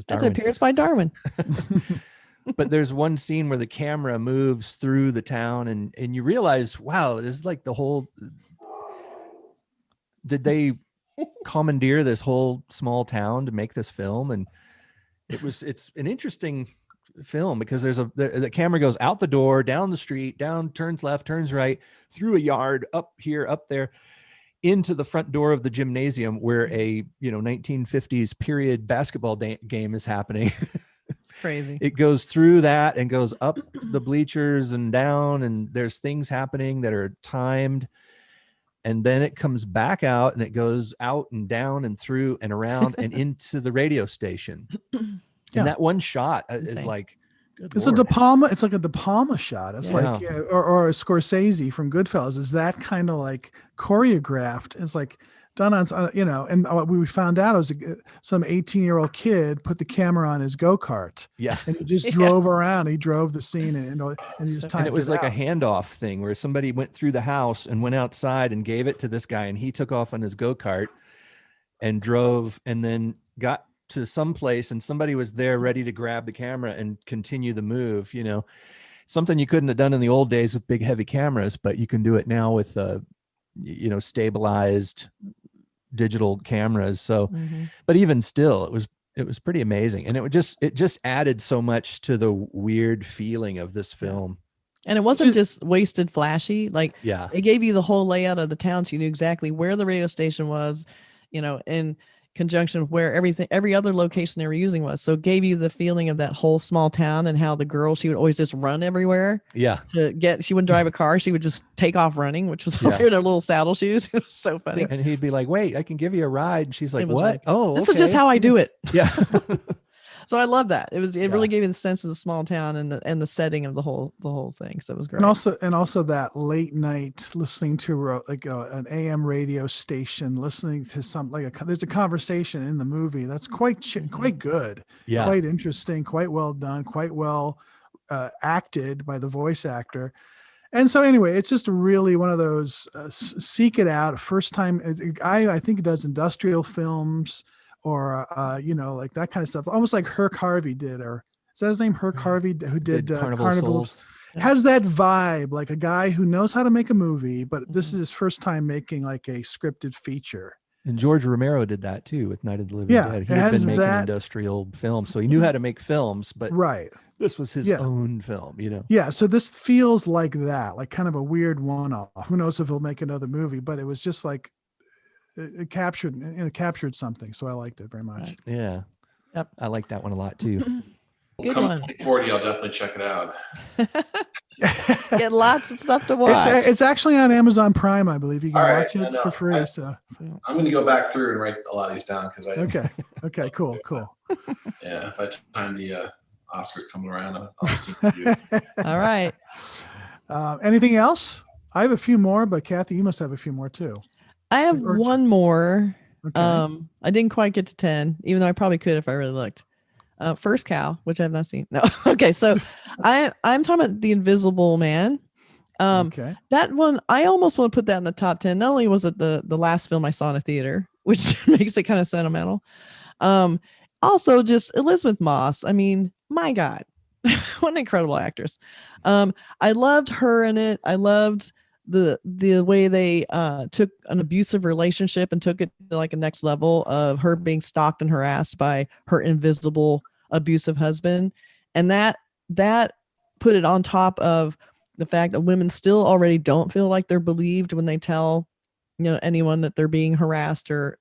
That's Appearance by Darwin. but there's one scene where the camera moves through the town and you realize, wow, this is like did they commandeer this whole small town to make this film? And it's an interesting film because the camera goes out the door, down the street, down, turns left, turns right, through a yard, up here, up there, into the front door of the gymnasium where a 1950s period basketball game is happening. It's crazy. It goes through that and goes up the bleachers and down, and there's things happening that are timed. And then it comes back out and it goes out and down and through and around and into the radio station. Yeah. And that one shot is insane. like, good It's Lord. a De Palma. It's like a De Palma shot. It's Yeah. like, or a Scorsese from Goodfellas. Is that kind of like choreographed? It's like done on, and what we found out was some 18-year-old kid put the camera on his go-kart Yeah. and he just Yeah. drove around. He drove the scene and he just timed And it was like out. a handoff thing where somebody went through the house and went outside and gave it to this guy, and he took off on his go-kart and drove and then got to some place, and somebody was there ready to grab the camera and continue the move, something you couldn't have done in the old days with big heavy cameras, but you can do it now with stabilized digital cameras. So Mhm. but even still, it was pretty amazing, and it just added so much to the weird feeling of this film. And it wasn't just wasted flashy. Like Yeah. it gave you the whole layout of the town, so you knew exactly where the radio station was, in conjunction with where every other location they were using was. So it gave you the feeling of that whole small town and how the girl, she would always just run everywhere Yeah. she wouldn't drive a car. She would just take off running, which was Yeah. weird, her little saddle shoes. It was so funny. And he'd be like, "Wait, I can give you a ride." And she's like, It was "What? weird. Oh, This is just how I do it. Yeah. So I love that. It really Yeah. gave you the sense of the small town and the setting of the whole thing. So it was great. And also that late night listening to an AM radio station, listening to there's a conversation in the movie that's quite good, Yeah. quite interesting, quite well done, quite well acted by the voice actor. And so anyway, it's just really one of those seek it out first time. I think it does industrial films or like that kind of stuff, almost like Herc Harvey did, or is that his name, Herc Harvey, who did Carnival of Carnival of Souls. has that vibe, like a guy who knows how to make a movie, but this is his first time making like a scripted feature. And George Romero did that too with Night of the Living Yeah, Dead. it He had has been making that- industrial films, so he knew how to make films, but Right. this was his Yeah. own film, Yeah. So this feels like that, like kind of a weird one-off. Who knows if he'll make another movie, but it was just like it captured something. So I liked it very much. Right. Yeah. Yep. I like that one a lot too. Well, Good come one. 2040, I'll definitely check it out. Get lots of stuff to watch. It's actually on Amazon Prime, I believe. You can All right, watch I it know. for free. I- So I'm going to go back through and write a lot of these down because okay, cool. yeah, by the time the Oscar comes around, I'll see you. All right. Anything else? I have a few more, but Kathy, you must have a few more too. I have Or- one more. Okay. I didn't quite get to 10, even though I probably could if I really looked. First Cow, which I've not seen. No. Okay. So I'm talking about The Invisible Man. Okay. That one, I almost want to put that in the top 10. Not only was it the last film I saw in a theater, which makes it kind of sentimental. Also just Elizabeth Moss. I mean, my God, what an incredible actress. I loved her in it. I loved the way they took an abusive relationship and took it to like a next level of her being stalked and harassed by her invisible abusive husband. And that put it on top of the fact that women still already don't feel like they're believed when they tell anyone that they're being harassed or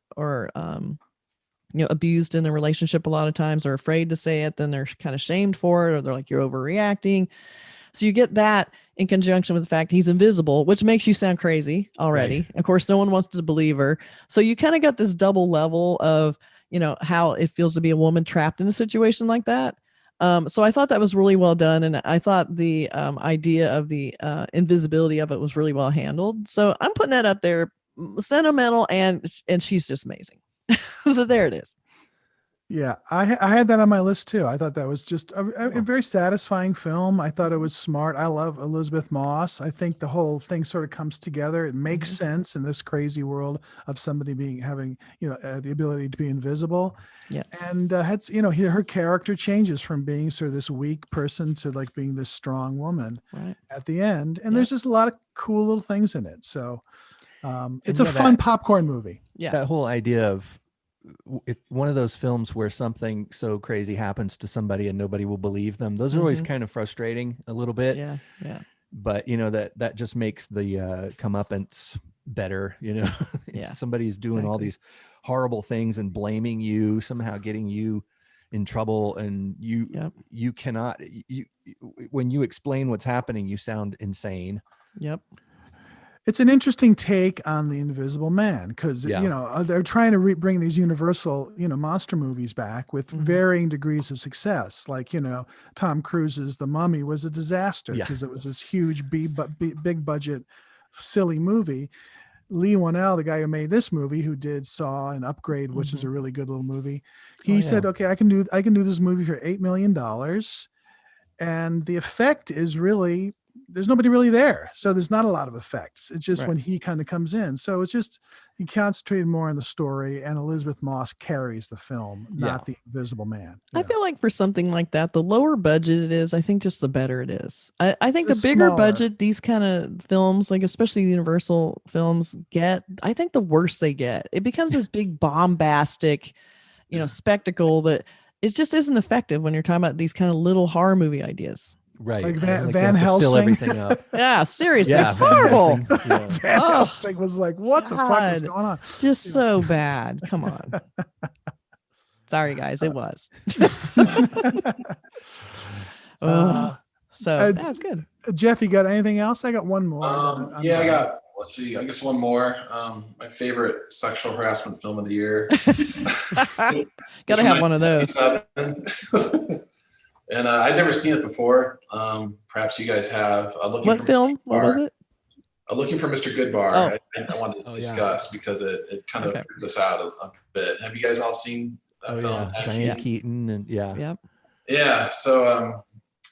abused in a relationship. A lot of times they're afraid to say it, then they're kind of shamed for it, or they're like, you're overreacting. So you get that in conjunction with the fact he's invisible, which makes you sound crazy already. Right. Of course, no one wants to believe her. So you kind of got this double level of how it feels to be a woman trapped in a situation like that. So I thought that was really well done, and I thought the idea of the invisibility of it was really well handled. So I'm putting that up there, sentimental, and she's just amazing. So there it is. Yeah, I had that on my list too. I thought that was just a very satisfying film. I thought it was smart. I love Elizabeth Moss. I think the whole thing sort of comes together. It makes sense in this crazy world of somebody having the ability to be invisible. Yeah. And her character changes from being sort of this weak person to like being this strong woman Right. at the end. And Yeah. there's just a lot of cool little things in it. So it's a fun popcorn movie. Yeah. That whole idea of one of those films where something so crazy happens to somebody and nobody will believe them. Those are always kind of frustrating a little bit. Yeah. Yeah. But that just makes the comeuppance better. Yeah, Somebody's doing all exactly. these horrible things and blaming you, somehow getting you in trouble, and you cannot. When you explain what's happening, you sound insane. Yep. It's an interesting take on the Invisible Man because they're trying to bring these Universal monster movies back with varying degrees of success. Like Tom Cruise's The Mummy was a disaster because it was this huge big budget silly movie. Lee Whannell, the guy who made this movie, who did Saw and Upgrade, which is a really good little movie, he said, "Okay, I can do this movie for $8 million," and the effect is really. There's nobody really there. So there's not a lot of effects. It's just when he kind of comes in. So it's just, he concentrated more on the story, and Elizabeth Moss carries the film, not the Invisible Man. I feel like for something like that, the lower budget it is, I think just the better it is. I think the It's bigger smaller. budget these kind of films, like especially the Universal films get, I think the worse they get. It becomes this big bombastic, spectacle that it just isn't effective when you're talking about these kind of little horror movie ideas. Right. Like It's Van they have to Helsing. fill everything up. Yeah, seriously, Yeah, Van horrible. Helsing. Yeah. Van Helsing was like, what the fuck is God. going on? Just so bad. Come on. Sorry, guys, it was. So that's good. Jeff, you got anything else? I got one more. I got, let's see, I guess one more. My favorite sexual harassment film of the year. Gotta have one of those. And I'd never seen it before. Perhaps you guys have. What film? What was it? Looking for Mr. Goodbar. Oh. I wanted to discuss because it kind of freaked us out a bit. Have you guys all seen that film? Diane Keaton and Yep. Yeah. So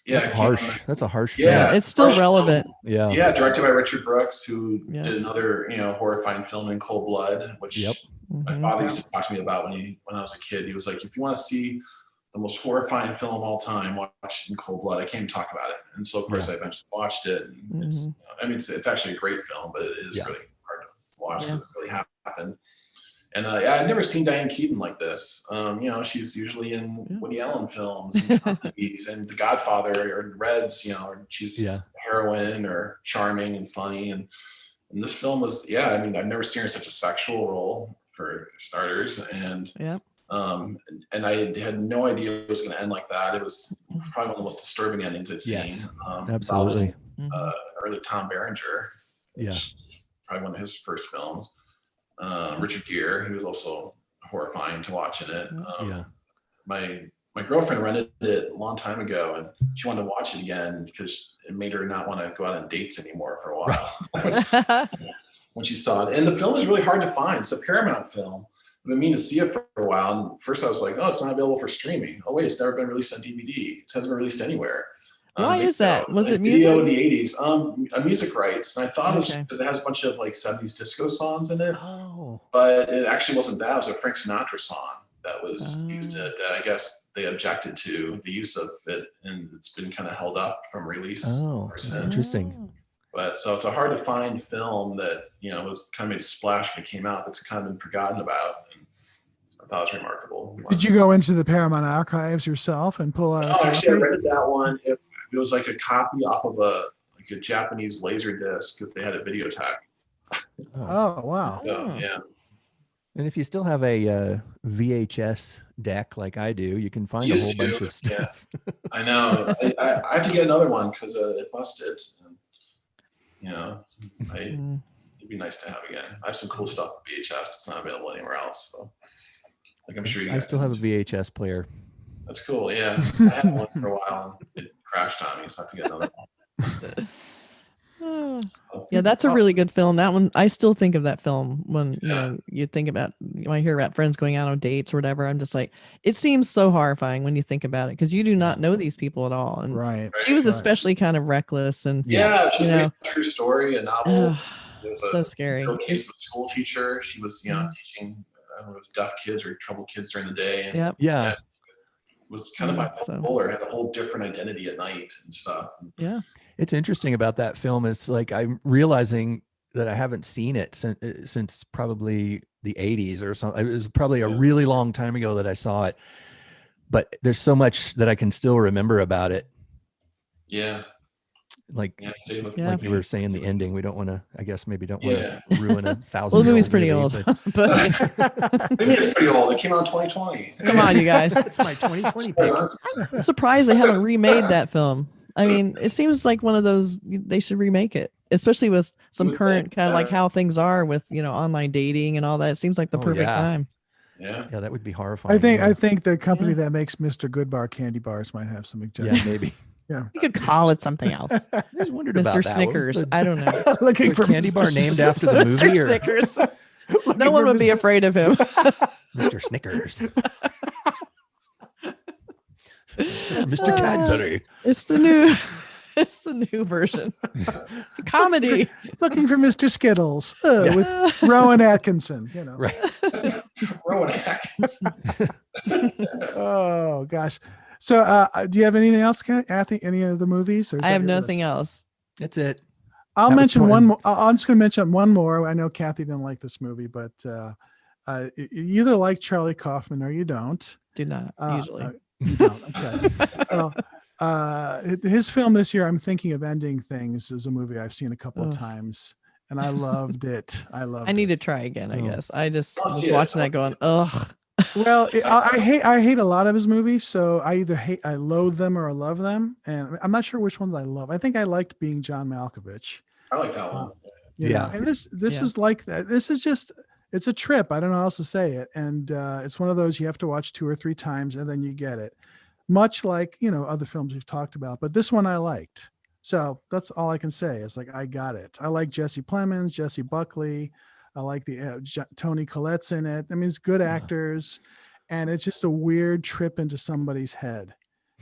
that's harsh. That's a harsh Yeah, film. it's still relevant. Yeah. Yeah, directed by Richard Brooks, who did another horrifying film in Cold Blood, which my father used to talk to me about when I was a kid. He was like, if you want to see the most horrifying film of all time, watch In Cold Blood. I came to talk about it, and so of course I eventually watched it. And it's actually a great film, but it is really hard to watch what really happened. And I'd never seen Diane Keaton like this. She's usually in Woody Allen films and movies and The Godfather or Reds. She's heroine or charming and funny. And this film was I've never seen her in such a sexual role for starters. And and I had no idea it was going to end like that. It was probably one of the most disturbing endings I'd seen. Yes, absolutely. Early Tom Berenger, which is probably one of his first films. Richard Gere, he was also horrifying to watch in it. My girlfriend rented it a long time ago, and she wanted to watch it again because it made her not want to go out on dates anymore for a while. When she saw it, and the film is really hard to find. It's a Paramount film. I've been meaning to see it for a while. And first I was like, oh, it's not available for streaming. Oh wait, it's never been released on DVD. It hasn't been released anywhere. Why is that? Was it music? music? In the 80s, music rights. And I thought it was because it has a bunch of like 70s disco songs in it. Oh. But it actually wasn't that. It was a Frank Sinatra song that was used in it. I guess they objected to the use of it, and it's been kind of held up from release. Oh, that's interesting. But so it's a hard to find film that, was kind of made a splash when it came out. It's kind of been forgotten about. And I thought it was remarkable. Did you go into the Paramount archives yourself and pull out? No, actually, I rented that one. It was like a copy off of a Japanese laser disc that they had at Videotheque. Oh, wow. So, yeah. And if you still have a VHS deck like I do, you can find a whole bunch of stuff. Yeah. I know. I have to get another one because it busted. It'd be nice to have again. I have some cool stuff VHS. It's not available anywhere else. So, I'm sure you guys I still have a VHS player. That's cool. Yeah, I had one for a while. It crashed on me, so I have to get another one. Ah. Yeah, that's a really good film. That one, I still think of that film when you Yeah. know you think about when I hear about friends going out on dates or whatever. I'm just like, it seems so horrifying when you think about it because you do not know these people at all, and Right. he was Right. especially kind of reckless and Yeah, it's just you know, based on a true story, a novel. ugh, There was so a scary. real case of a school teacher. She was, teaching, I don't know, it was deaf kids or troubled kids during the day, and Yep. Yeah. was kind of Yeah, so- bipolar, had a whole different identity at night and stuff. Yeah. It's interesting about that film is like I'm realizing that I haven't seen it since probably the 80s or something. It was probably a really long time ago that I saw it, but there's so much that I can still remember about it. Yeah, Like, yeah, stayed with Yeah. like you were saying, the ending. We don't want to. I guess maybe don't want to ruin a 1,000. Well, the movie's pretty old, but but Maybe it's pretty old. It came out in 2020. come on, you guys. it's my 2020 pick. I'm surprised they haven't remade that film. I mean, it seems like one of those they should remake it, especially with some Would current think, kind of like how things are with online dating and all that. It seems like the Oh, perfect yeah. time. Yeah. Yeah, that would be horrifying. I think the company Yeah. that makes Mr. Goodbar candy bars might have some Yeah, suggestions. maybe. You could call it something else, I just wondered about Mr. that. What was Snickers. the- I don't know. Looking the for candy Mr. bar named after the Mr. movie, or Snickers. Looking No one for would be Mr. afraid of him. Mr. Snickers, Mr. Cadbury. It's the new. It's the new version. Comedy. Looking for Mr. Skittles Yeah. with Rowan Atkinson. Right. Rowan Atkinson. Oh gosh. So, do you have anything else, Kathy? Any other movies? Or is I that have your nothing list? else. That's it. I'll That was mention fun. one more. I'm just going to mention one more. I know Kathy didn't like this movie, but you either like Charlie Kaufman or you don't. Do not usually. You don't. Okay. Well, his film this year, I'm Thinking of Ending Things, is a movie I've seen a couple of Ugh. times, and I loved it. I loved I need to it. try again. I Oh. guess I just I'll was see it. watching that going, ugh. Well, I hate a lot of his movies, so I either I loathe them or I love them, and I'm not sure which ones I love. I think I liked Being John Malkovich. I like that one. You know, Yeah. and this Yeah. is like that. This is just it's a trip. I don't know how else to say it, and it's one of those you have to watch 2 or 3 times and then you get it. Much like other films we've talked about, but this one I liked. So that's all I can say. It's like I got it. I like Jesse Plemons, Jesse Buckley. I like the Tony Collette's in it. I mean, it's good actors, and it's just a weird trip into somebody's head.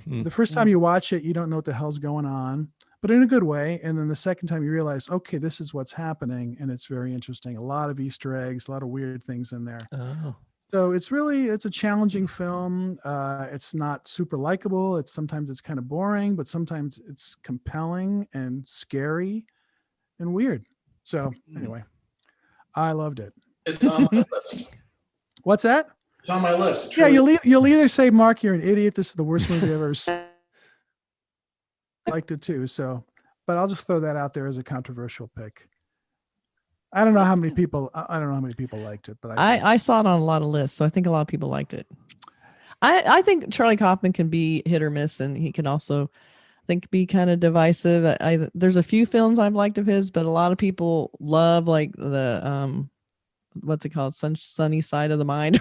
Hmm. The first time you watch it, you don't know what the hell's going on, but in a good way. And then the second time you realize, okay, this is what's happening, and it's very interesting. A lot of Easter eggs, a lot of weird things in there. Oh. So it's a challenging film. It's not super likable. Sometimes it's kind of boring, but sometimes it's compelling and scary and weird. So anyway, I loved it. It's on my list. What's that? It's on my list. It Yeah, truly- you'll either say, Mark, you're an idiot. This is the worst movie I've ever seen. Liked it too. So, but I'll just throw that out there as a controversial pick. I don't know how many people. I don't know how many people liked it, but I saw it on a lot of lists, so I think a lot of people liked it. I think Charlie Kaufman can be hit or miss, and he can also, I think, be kind of divisive. There's a few films I've liked of his, but a lot of people love like the what's it called, Sunny Side of the Mind.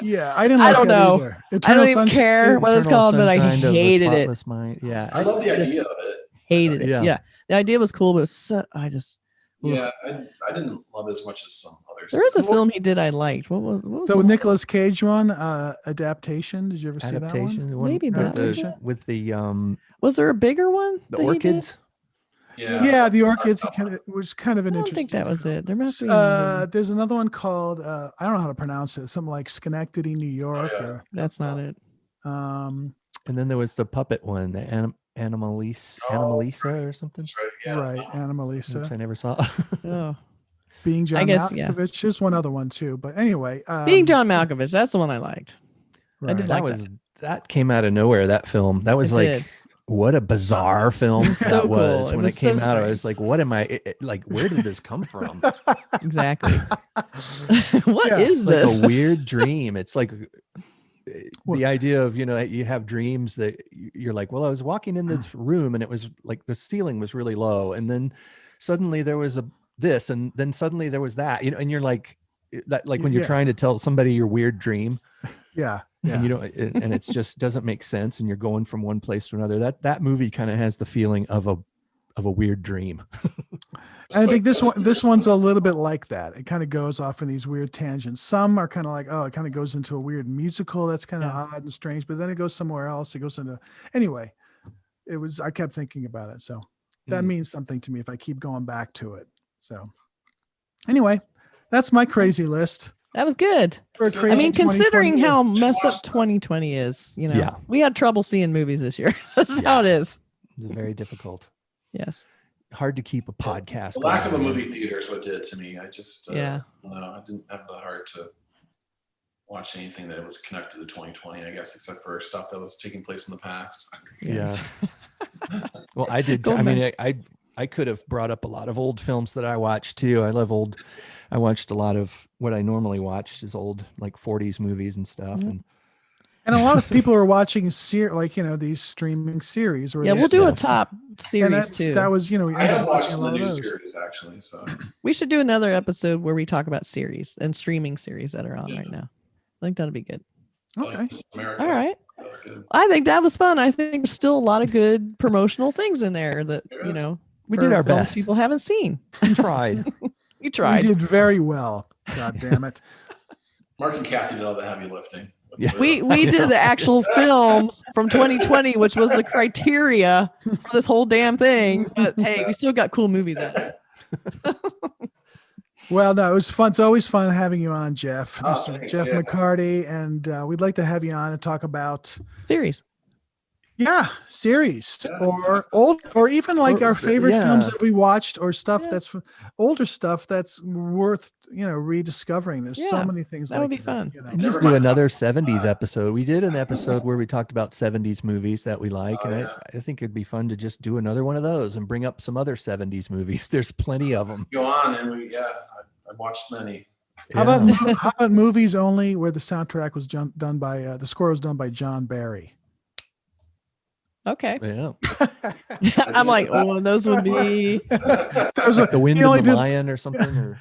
yeah, I didn't. I Like don't that know. either. I Eternal don't even Sunshine- care what it's Eternal called, but I Sunshine of the hated it. Spotless Mind. Yeah. I love the just- idea of it. Hated it. Yeah. Yeah, the idea was cool, but it was so, I just. oof. Yeah, I didn't love it as much as some others. There was a film he did I liked. What was The the- Nicolas Cage one, Adaptation. Did you ever see that one? Adaptation. the one Maybe with that was the, it. with the Was there a bigger one? the that he did? orchids. Yeah. Yeah, the Orchids was kind of an I don't interesting. think that was film. it. There must be. another one. There's another one called I don't know how to pronounce it. Something like Schenectady, New York. yeah. That's not it. Or, And then there was the puppet one, the Animalisa or something, Right, yeah. right, which Anomalisa. I never saw. Oh, Being John guess, yeah. Malkovich. There's one other one too. But anyway, Being John Malkovich. That's the one I liked. I did right. like that came out of nowhere. That film. That was It like did. what a bizarre film was so that was cool. It when was it came so out. I strange. was like, what am I like? Where did this come from? Exactly. What Yeah, is It's like this? a weird dream. It's like Well- the idea of, you have dreams that you're like, well, I was walking in this room and it was like the ceiling was really low. And then suddenly there was this, and then suddenly there was that, and you're like, that like when you're Yeah. trying to tell somebody your weird dream Yeah. and you don't, and it's just doesn't make sense, and you're going from one place to another. That movie kind of has the feeling of a weird dream. And I think this one's a little bit like that. It kind of goes off in these weird tangents. Some are kind of like, oh, it kind of goes into a weird musical that's kind of odd and strange, but then it goes somewhere else. It goes into anyway. I kept thinking about it, so that means something to me if I keep going back to it. So anyway, that's my crazy list. That was good. For a I crazy mean, 2020 considering year. how messed up 2020 is, Yeah. we had trouble seeing movies this year. This is how it is. It's very difficult. Yes. Hard to keep a podcast. The lack of a going. movie theater is what did it to me. I just, Yeah. I don't know, I didn't have the heart to watch anything that was connected to 2020, I guess, except for stuff that was taking place in the past. Yeah. Well, I did. Go I mean, I could have brought up a lot of old films that I watched too. I watched a lot of what I normally watch is old like 40s movies and stuff. Mhm. And a lot of people are watching these streaming series. Or Yeah, we'll do a top series too. That was, we I ended have up watched watching a the lot of new those. series, actually, so. We should do another episode where we talk about series and streaming series that are on right now. I think that'd be good. Okay. America. All right. I think that was fun. I think there's still a lot of good promotional things in there that, There is. We for did our films best. people haven't seen. We tried. We tried. We did very well. God damn it. Mark and Kathy did all the heavy lifting. Yeah. We did the actual films from 2020, which was the criteria for this whole damn thing. But hey, we still got cool movies out there. Well, no, it was fun. It's always fun having you on, Jeff. Oh, Mr. thanks, Jeff yeah. McCarty. And we'd like to have you on and talk about Series. series Yeah. or old, or even like Or- our favorite films yeah. that we watched, or stuff Yeah. that's older stuff that's worth rediscovering. There's so Yeah, many things that like would be fun. And just do another 70s episode. We did an episode where we talked about 70s movies that we like. Oh, And yeah. I think it'd be fun to just do another one of those and bring up some other 70s movies. There's plenty of them. Go on, and I watched many. How about movies only where the soundtrack was done by the score was done by John Barry? Okay. Yeah. I'm like, oh, those would be. Those are- The Wind he of only the did- Lion or something. Or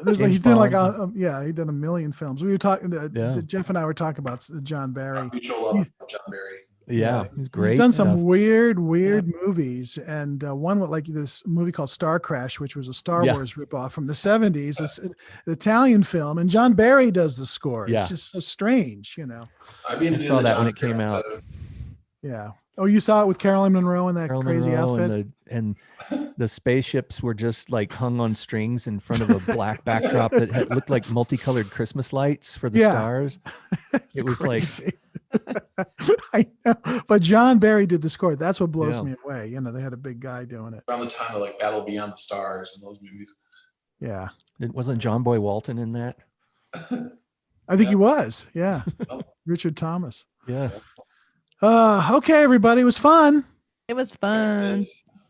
he's James done like Bond. he did a million films. We were talking. Yeah. Jeff and I were talking about John Barry. Mutual love of John Barry. yeah, he's great. He's done some stuff. weird movies, and one with like this movie called Star Crash, which was a Star Yeah. Wars ripoff from the 70s. It's an Italian film, and John Barry does the score. Yeah. It's just so strange, I've been I saw that when it came out. Yeah. Oh, you saw it with Carolyn Monroe in that Marilyn crazy Monroe outfit? and the spaceships were just like hung on strings in front of a black backdrop that looked like multicolored Christmas lights for the Yeah. stars. It's It was like- crazy. I know. But John Barry did the score. That's what blows Yeah. me away. They had a big guy doing it. Around the time of like Battle Beyond the Stars and those movies. Yeah. Wasn't John Boy Walton in that? I think he was. Yeah. Oh. Richard Thomas. Yeah. Okay, everybody. It was fun. It was fun.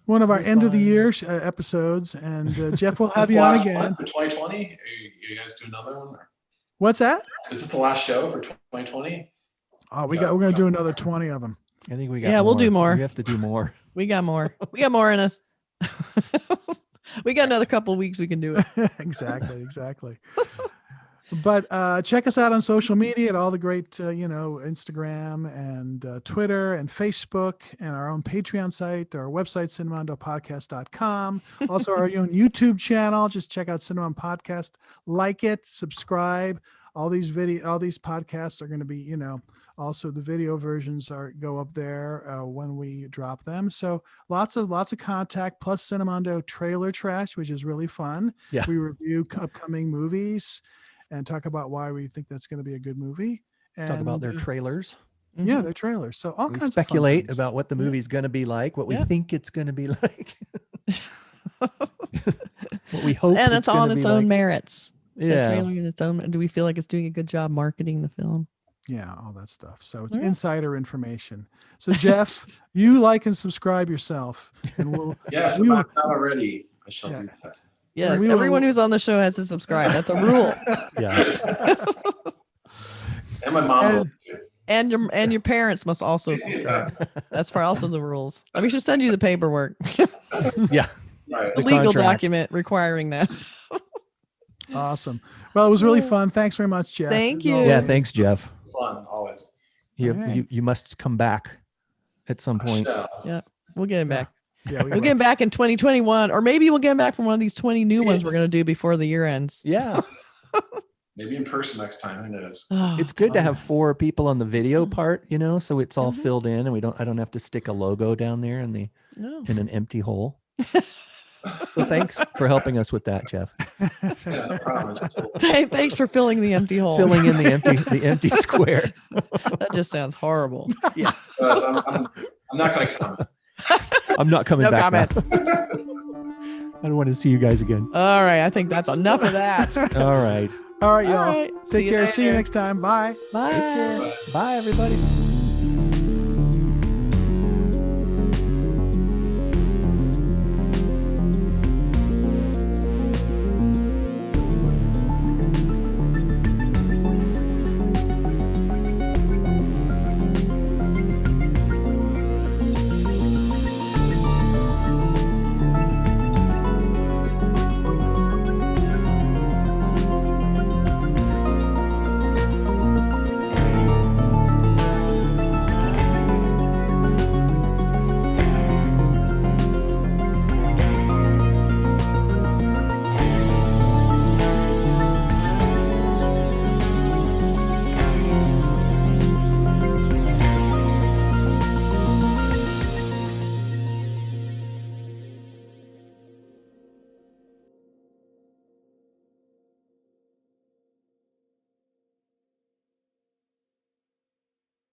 One of our It was end of the fun. year episodes. And Jeff will Is this have the you on last again. one for 2020? You guys do another one? Or What's that? is this the last show for 2020? Oh, we're going to do another 20 of them. I think we got Yeah, we'll do more. We have to do more. We got more. We got more in us. We got another couple of weeks we can do it. Exactly. But check us out on social media at all the great, Instagram and Twitter and Facebook and our own Patreon site, our website, cinemandopodcast.com. Also our own YouTube channel. Just check out Cinnamon Podcast, like it, subscribe. All these podcasts are going to be, also the video versions go up there when we drop them. So lots of contact, plus Cinemondo trailer trash, which is really fun. Yeah. We review upcoming movies and talk about why we think that's going to be a good movie. And Talk about their trailers. yeah, their trailers. So all We kinds of speculate fun things. about what the movie's going to be like, what we Yeah. think it's going to be like, what we hope. And it's on gonna its be own like. merits. The Yeah. trailer in its own. Do we feel like it's doing a good job marketing the film? Yeah, all that stuff. So it's Yeah. insider information. So Jeff, you like and subscribe yourself, and we'll Yes, We if will- I'm not already, I shall Yeah. do that. Yes, we will- everyone who's on the show has to subscribe. That's a rule. Yeah. And my mom will. And- too. And your parents must also subscribe. That's for also the rules. We should send you the paperwork, Yeah. Right. the The legal contract. document requiring that. Awesome. Well, it was really fun. Thanks very much, Jeff. Thank As you. always. Yeah, thanks, Jeff. Fun always. You, All right. you must come back at some point. Yeah. We'll get him back. Yeah, We'll get him back in 2021, or maybe we'll get him back from one of these 20 new ones we're going to do before the year ends. Yeah, Maybe in person next time. Who knows? Oh, it's good to have 4 people on the video part, so it's all Mhm. filled in, and I don't have to stick a logo down there in no. an empty hole. So thanks for helping us with that, Jeff. Yeah, no problem. Thanks for filling the empty hole. Filling in the empty square. That just sounds horrible. Yeah, I'm not going to comment. I'm not coming No back. comment. now. I don't want to see you guys again. All right. I think that's enough of that. All right. All right, All y'all. right. Take care. See you later. next time. Bye. Bye. But- Bye, everybody.